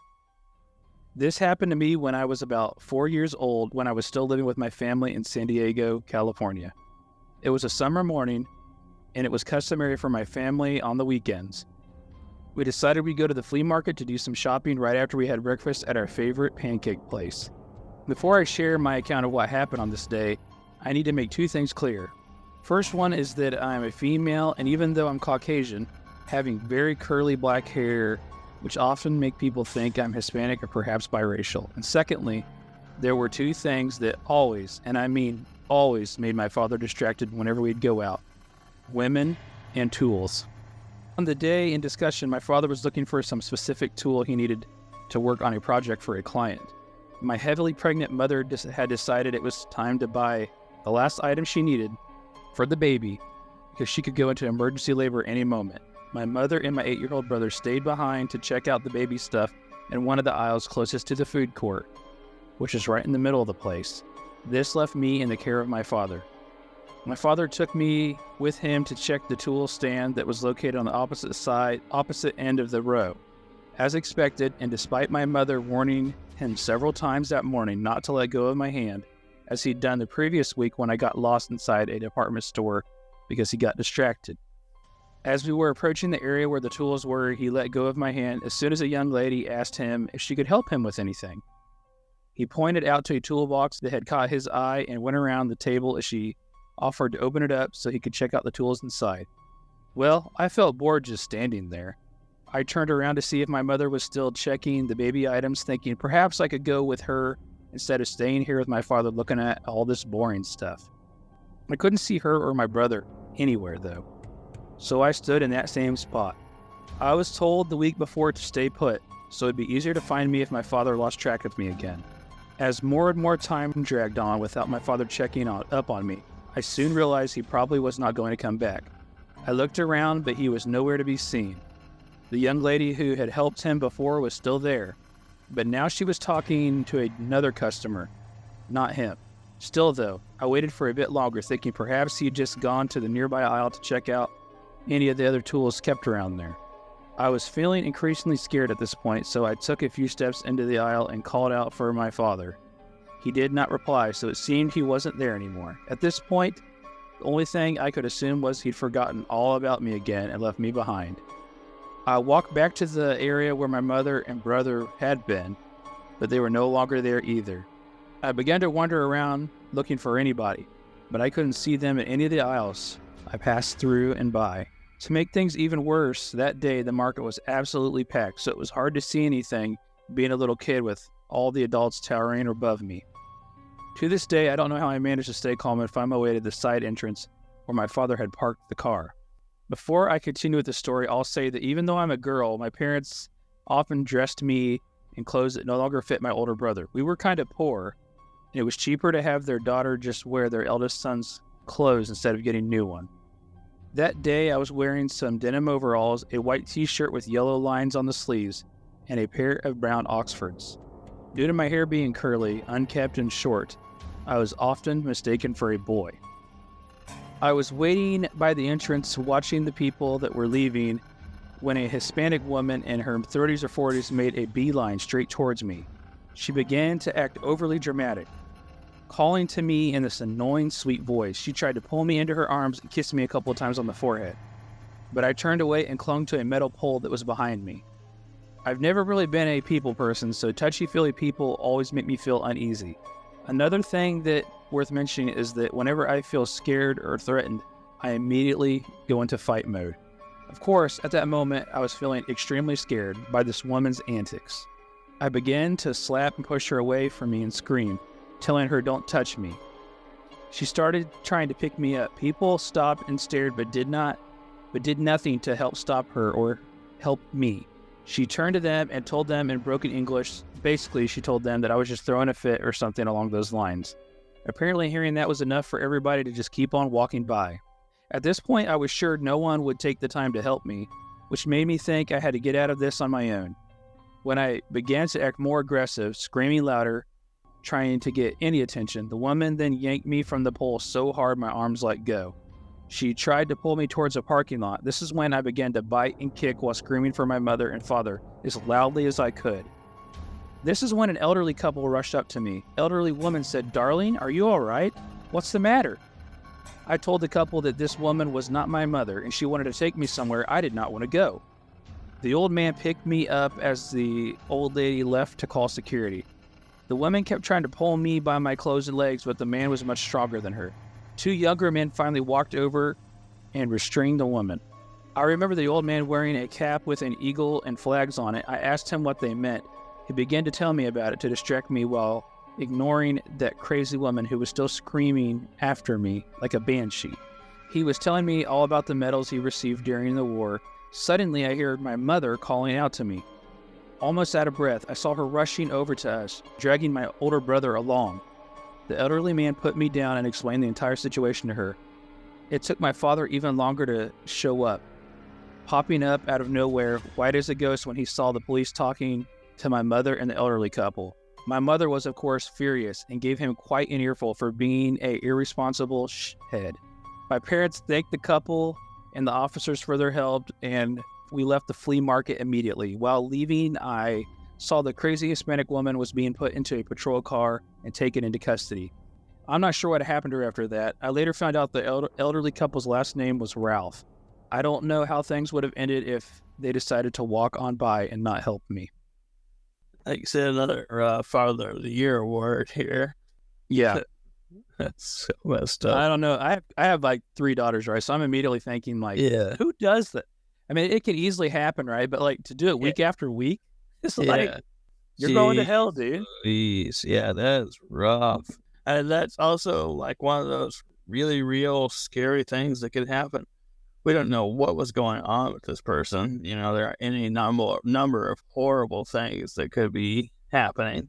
This happened to me when I was about 4 years old, when I was still living with my family in San Diego, California. It was a summer morning, and it was customary for my family on the weekends. We decided we'd go to the flea market to do some shopping right after we had breakfast at our favorite pancake place. Before I share my account of what happened on this day, I need to make 2 things clear. First one is that I'm a female, and even though I'm Caucasian, having very curly black hair, which often make people think I'm Hispanic or perhaps biracial. And secondly, there were 2 things that always, and I mean always, made my father distracted whenever we'd go out: women and tools. On the day in discussion, my father was looking for some specific tool he needed to work on a project for a client. My heavily pregnant mother had decided it was time to buy the last item she needed for the baby because she could go into emergency labor any moment. My mother and my 8-year-old brother stayed behind to check out the baby stuff in one of the aisles closest to the food court, which is right in the middle of the place. This left me in the care of my father. My father took me with him to check the tool stand that was located on the opposite end of the row. As expected, and despite my mother warning him several times that morning not to let go of my hand, as he'd done the previous week when I got lost inside a department store because he got distracted. As we were approaching the area where the tools were, he let go of my hand as soon as a young lady asked him if she could help him with anything. He pointed out to a toolbox that had caught his eye and went around the table as she offered to open it up so he could check out the tools inside. Well, I felt bored just standing there. I turned around to see if my mother was still checking the baby items, thinking perhaps I could go with her instead of staying here with my father looking at all this boring stuff. I couldn't see her or my brother anywhere, though, so I stood in that same spot. I was told the week before to stay put, so it'd be easier to find me if my father lost track of me again. As more and more time dragged on without my father checking up on me, I soon realized he probably was not going to come back. I looked around, but he was nowhere to be seen. The young lady who had helped him before was still there, but now she was talking to another customer, not him. Still, though, I waited for a bit longer, thinking perhaps he had just gone to the nearby aisle to check out any of the other tools kept around there. I was feeling increasingly scared at this point, so I took a few steps into the aisle and called out for my father. He did not reply, so it seemed he wasn't there anymore. At this point, the only thing I could assume was he'd forgotten all about me again and left me behind. I walked back to the area where my mother and brother had been, but they were no longer there either. I began to wander around looking for anybody, but I couldn't see them in any of the aisles I passed through and by. To make things even worse, that day the market was absolutely packed, so it was hard to see anything being a little kid with all the adults towering above me. To this day, I don't know how I managed to stay calm and find my way to the side entrance where my father had parked the car. Before I continue with the story, I'll say that even though I'm a girl, my parents often dressed me in clothes that no longer fit my older brother. We were kind of poor, and it was cheaper to have their daughter just wear their eldest son's clothes instead of getting new one. That day, I was wearing some denim overalls, a white t-shirt with yellow lines on the sleeves, and a pair of brown Oxfords. Due to my hair being curly, unkempt, and short, I was often mistaken for a boy. I was waiting by the entrance watching the people that were leaving when a Hispanic woman in her 30s or 40s made a beeline straight towards me. She began to act overly dramatic, calling to me in this annoying, sweet voice. She tried to pull me into her arms and kiss me a couple of times on the forehead, but I turned away and clung to a metal pole that was behind me. I've never really been a people person, so touchy-feely people always make me feel uneasy. Another thing that worth mentioning is that whenever I feel scared or threatened, I immediately go into fight mode. Of course, at that moment, I was feeling extremely scared by this woman's antics. I began to slap and push her away from me and scream, telling her don't touch me. She started trying to pick me up. People stopped and stared but did nothing to help stop her or help me. She turned to them and told them in broken English, basically she told them that I was just throwing a fit or something along those lines. Apparently hearing that was enough for everybody to just keep on walking by. At this point I was sure no one would take the time to help me, which made me think I had to get out of this on my own. When I began to act more aggressive, screaming louder, trying to get any attention, the woman then yanked me from the pole so hard my arms let go. She tried to pull me towards a parking lot. This is when I began to bite and kick while screaming for my mother and father as loudly as I could. This is when an elderly couple rushed up to me. Elderly woman said, "Darling, are you all right? What's the matter?" I told the couple that this woman was not my mother and she wanted to take me somewhere I did not want to go. The old man picked me up as the old lady left to call security. The woman kept trying to pull me by my clothes and legs, but the man was much stronger than her. Two younger men finally walked over and restrained the woman. I remember the old man wearing a cap with an eagle and flags on it. I asked him what they meant. He began to tell me about it to distract me while ignoring that crazy woman who was still screaming after me like a banshee. He was telling me all about the medals he received during the war. Suddenly, I heard my mother calling out to me. Almost out of breath, I saw her rushing over to us, dragging my older brother along. The elderly man put me down and explained the entire situation to her. It took my father even longer to show up, popping up out of nowhere, white as a ghost when he saw the police talking to my mother and the elderly couple. My mother was, of course, furious and gave him quite an earful for being an irresponsible head. My parents thanked the couple and the officers for their help, and we left the flea market immediately. While leaving, I saw the crazy Hispanic woman was being put into a patrol car and taken into custody. I'm not sure what happened to her after that. I later found out the elderly couple's last name was Ralph. I don't know how things would have ended if they decided to walk on by and not help me. Like you said, another Father of the Year award here. Yeah. That's so messed up. I don't know. I have like 3 daughters, right? So I'm immediately thinking like, Yeah. who does that? I mean, it can easily happen, right? But like to do it week after week, it's like, you're going to hell, dude. Please. Yeah, that's rough. And that's also like one of those really real scary things that could happen. We don't know what was going on with this person. You know, there are any number of horrible things that could be happening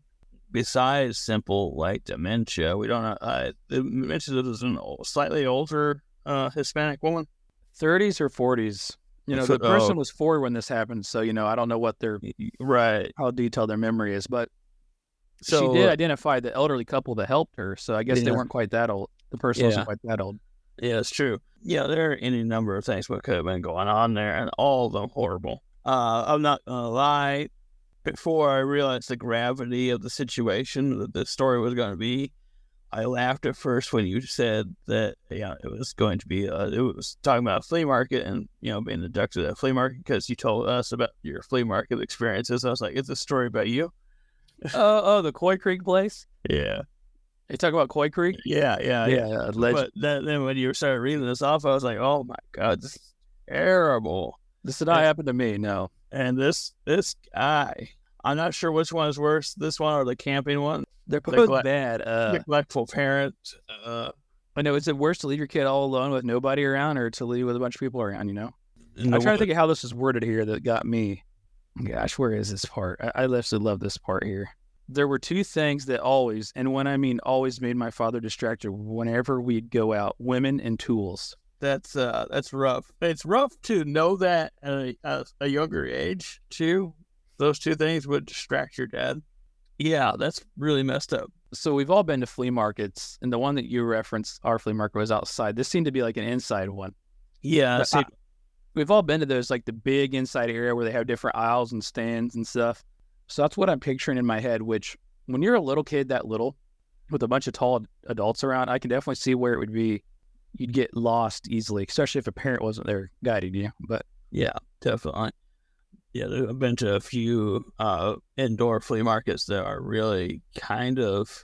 besides simple like dementia. We don't know. It mentioned it was a slightly older Hispanic woman. 30s or 40s. You know, the person was 4 when this happened. So, you know, I don't know what how detailed their memory is. But So she did identify the elderly couple that helped her, so I guess they weren't quite that old. The person wasn't quite that old. Yeah, it's true. Yeah, there are any number of things what could have been going on there, and all of them horrible. I'm not gonna lie. Before I realized the gravity of the situation that the story was going to be, I laughed at first when you said that it was going to be it was talking about a flea market and being abducted at a flea market, because you told us about your flea market experiences. I was like, it's a story about you. The Coy Creek place. Yeah. You talk about Coy Creek? Yeah. But then when you started reading this off, I was like, oh my God, this is terrible. This did not happen to me, no. And this guy, I'm not sure which one is worse, this one or the camping one. They're both bad. Neglectful parent. I know, is it worse to leave your kid all alone with nobody around, or to leave with a bunch of people around, I'm trying to think of how this is worded here that got me. Gosh, where is this part? I absolutely love this part here. There were two things that always, and when I mean always, made my father distracted whenever we'd go out: women and tools. That's rough. It's rough to know that at a younger age too. Those two things would distract your dad. Yeah, that's really messed up. So we've all been to flea markets, and the one that you referenced, our flea market, was outside. This seemed to be like an inside one. Yeah, we've all been to those, like the big inside area where they have different aisles and stands and stuff. So that's what I'm picturing in my head, which when you're a little kid that little with a bunch of tall adults around, I can definitely see where it would be. You'd get lost easily, especially if a parent wasn't there guiding you. But yeah, definitely. Yeah, I've been to a few indoor flea markets that are really kind of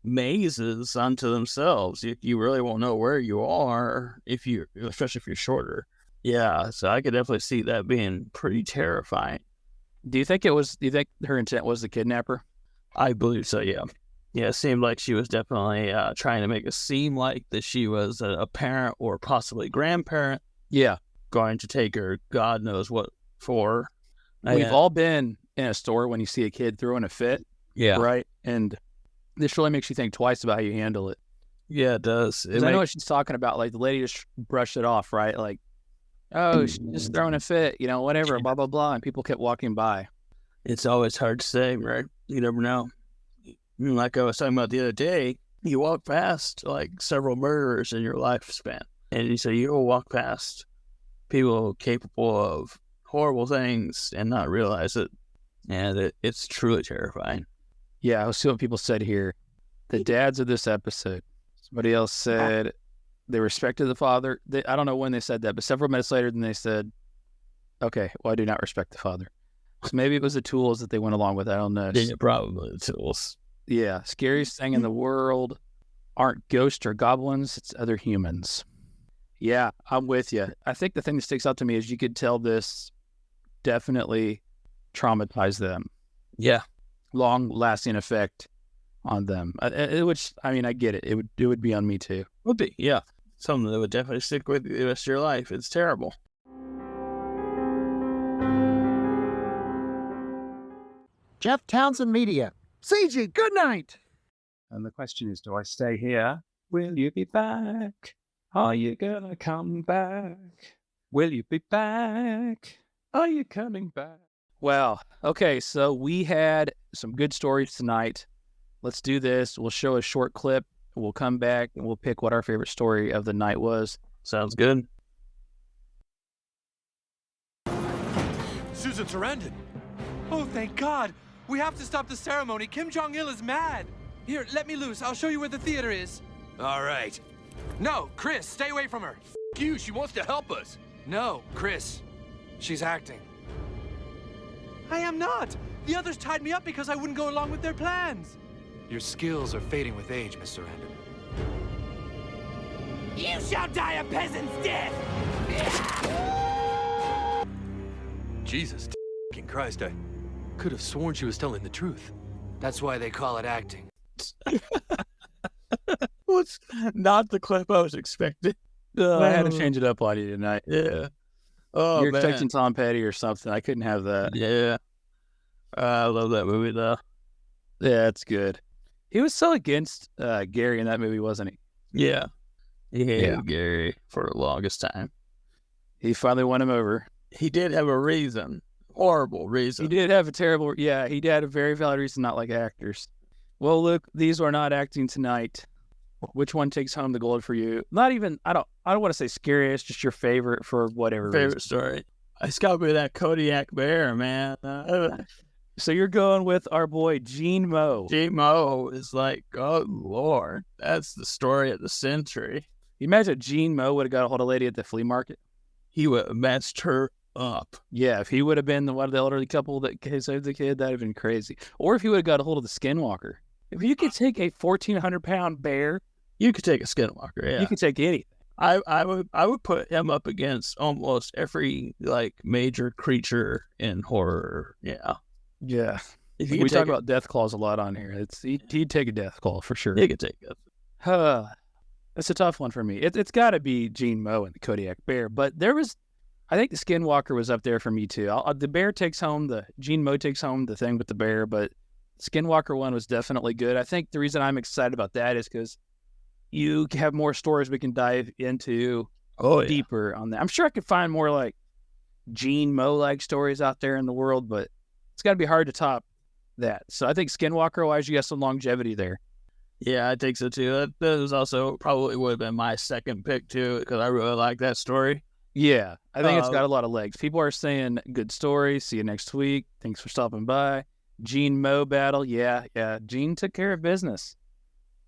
mazes unto themselves. You really won't know where you are especially if you're shorter. Yeah, so I could definitely see that being pretty terrifying. Do you think her intent was the kidnapper? I believe so, yeah. Yeah, it seemed like she was definitely trying to make it seem like that she was a parent or possibly grandparent. Yeah. Going to take her God knows what for. We've all been in a store when you see a kid throwing a fit. Yeah. Right? And this really makes you think twice about how you handle it. Yeah, it does. I know what she's talking about. Like, the lady just brushed it off, right? Like, oh, she's just throwing a fit, whatever, blah, blah, blah. And people kept walking by. It's always hard to say, right? You never know. Like I was talking about the other day, you walk past like several murderers in your lifespan. And so you'll walk past people capable of horrible things and not realize it. And it's truly terrifying. Yeah, I was seeing what people said here. The dads of this episode. Somebody else said they respected the father. I don't know when they said that, but several minutes later, then they said, okay, well, I do not respect the father. So maybe it was the tools that they went along with. I don't know. Yeah, probably the tools. Yeah, scariest thing in the world aren't ghosts or goblins, it's other humans. Yeah, I'm with you. I think the thing that sticks out to me is you could tell this definitely traumatized them. Yeah. Long-lasting effect on them. Which, I mean, I get it. It would be on me too. Would be, yeah. Something that would definitely stick with you the rest of your life. It's terrible. Jeff Townsend Media. CG, good night. And the question is, do I stay here? Will you be back? Are you gonna come back? Will you be back? Are you coming back? Well, okay, so we had some good stories tonight. Let's do this. We'll show a short clip. We'll come back and we'll pick what our favorite story of the night was. Sounds good. Susan Sarandon. Oh, thank God. We have to stop the ceremony. Kim Jong-il is mad. Here, let me loose. I'll show you where the theater is. All right. No, Chris, stay away from her. F you, she wants to help us. No, Chris. She's acting. I am not. The others tied me up because I wouldn't go along with their plans. Your skills are fading with age, Miss Sarandon. You shall die a peasant's death! Jesus f***ing Christ, I could have sworn she was telling the truth. That's why they call it acting. What's not the clip I was expecting? I had to change it up on you tonight. Yeah. Oh, You're man. expecting Tom Petty or something. I couldn't have that. Yeah. I love that movie, though. Yeah, it's good. He was so against Gary in that movie, wasn't he? Yeah. He hated Gary for the longest time. He finally won him over. He did have a reason. Horrible reason. He did have a terrible... Yeah, he had a very valid reason not like actors. Well, Luke, these are not acting tonight. Which one takes home the gold for you? Not even, I don't want to say scariest, just your favorite for whatever Favorite reason. story. It's got to be that Kodiak bear, man. So you're going with our boy Gene Moe. Gene Moe is like, oh, Lord. That's the story of the century. You imagine Gene Moe would have got a hold of a lady at the flea market? He would have messed her up. Yeah, if he would have been one of the elderly couple that saved the kid, that would have been crazy. Or if he would have got a hold of the skinwalker. If you could take a 1,400-pound bear, you could take a skinwalker. Yeah, you could take anything. I would put him up against almost every like major creature in horror. Yeah. If we talk about death claws a lot on here. He'd take a death claw for sure. He could take it. That's a tough one for me. It's got to be Gene Moe and the Kodiak bear, but I think the skinwalker was up there for me too. The bear takes home Gene Moe takes home the thing with the bear, but skinwalker one was definitely good. I think the reason I'm excited about that is because you have more stories we can dive into deeper on that. I'm sure I could find more like Gene Moe-like stories out there in the world, but it's got to be hard to top that. So I think skinwalker-wise, you got some longevity there. Yeah, I think so too. That was also probably would have been my second pick too, because I really like that story. Yeah, I think it's got a lot of legs. People are saying good story. See you next week. Thanks for stopping by. Gene Moe battle. Yeah. Gene took care of business.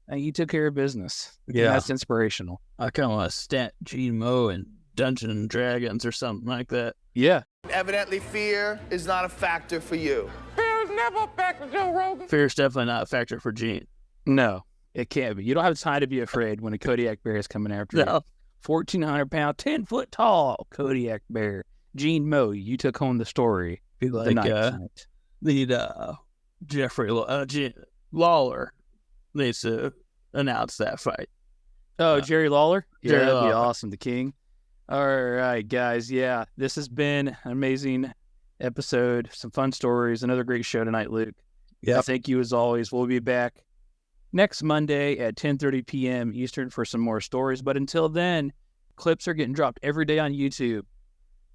And he took care of business. Yeah. That's inspirational. I kind of want to stat Gene Moe in Dungeons and Dragons or something like that. Yeah. Evidently, fear is not a factor for you. Fear is never a factor, Joe Rogan. Fear is definitely not a factor for Gene. No, it can't be. You don't have time to be afraid when a Kodiak bear is coming after you. 1,400-pound, 10-foot tall Kodiak bear. Gene Moe, you took home the story. Jeffrey Lawler needs to announce that fight. Oh, Jerry Lawler? Yeah, Jerry that'd be Lawler. awesome, the king. All right, guys. Yeah, this has been an amazing episode. Some fun stories. Another great show tonight, Luke. Yeah. Thank you as always. We'll be back next Monday at 10:30 p.m. Eastern for some more stories. But until then, clips are getting dropped every day on YouTube.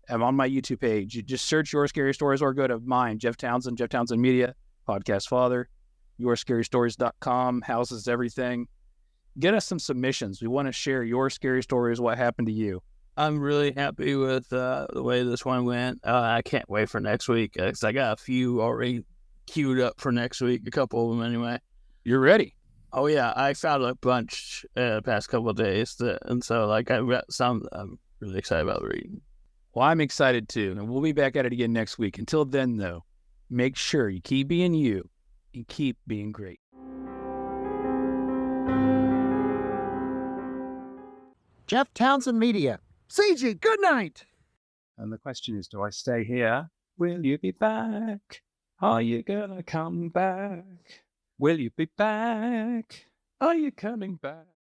I'm on my YouTube page. You just search Your Scary Stories or go to mine, Jeff Townsend Media, Podcast Father. YourScaryStories.com houses everything. Get us some submissions. We want to share your scary stories, what happened to you. I'm really happy with the way this one went. I can't wait for next week because I got a few already queued up for next week, a couple of them anyway. You're ready? Oh, yeah. I found a bunch the past couple of days, and so like I've got some I'm really excited about reading. Well, I'm excited too, and we'll be back at it again next week. Until then, though, make sure you keep being you and keep being great. Jeff Townsend Media. CG, good night. And the question is, do I stay here? Will you be back? Are you gonna come back? Will you be back? Are you coming back?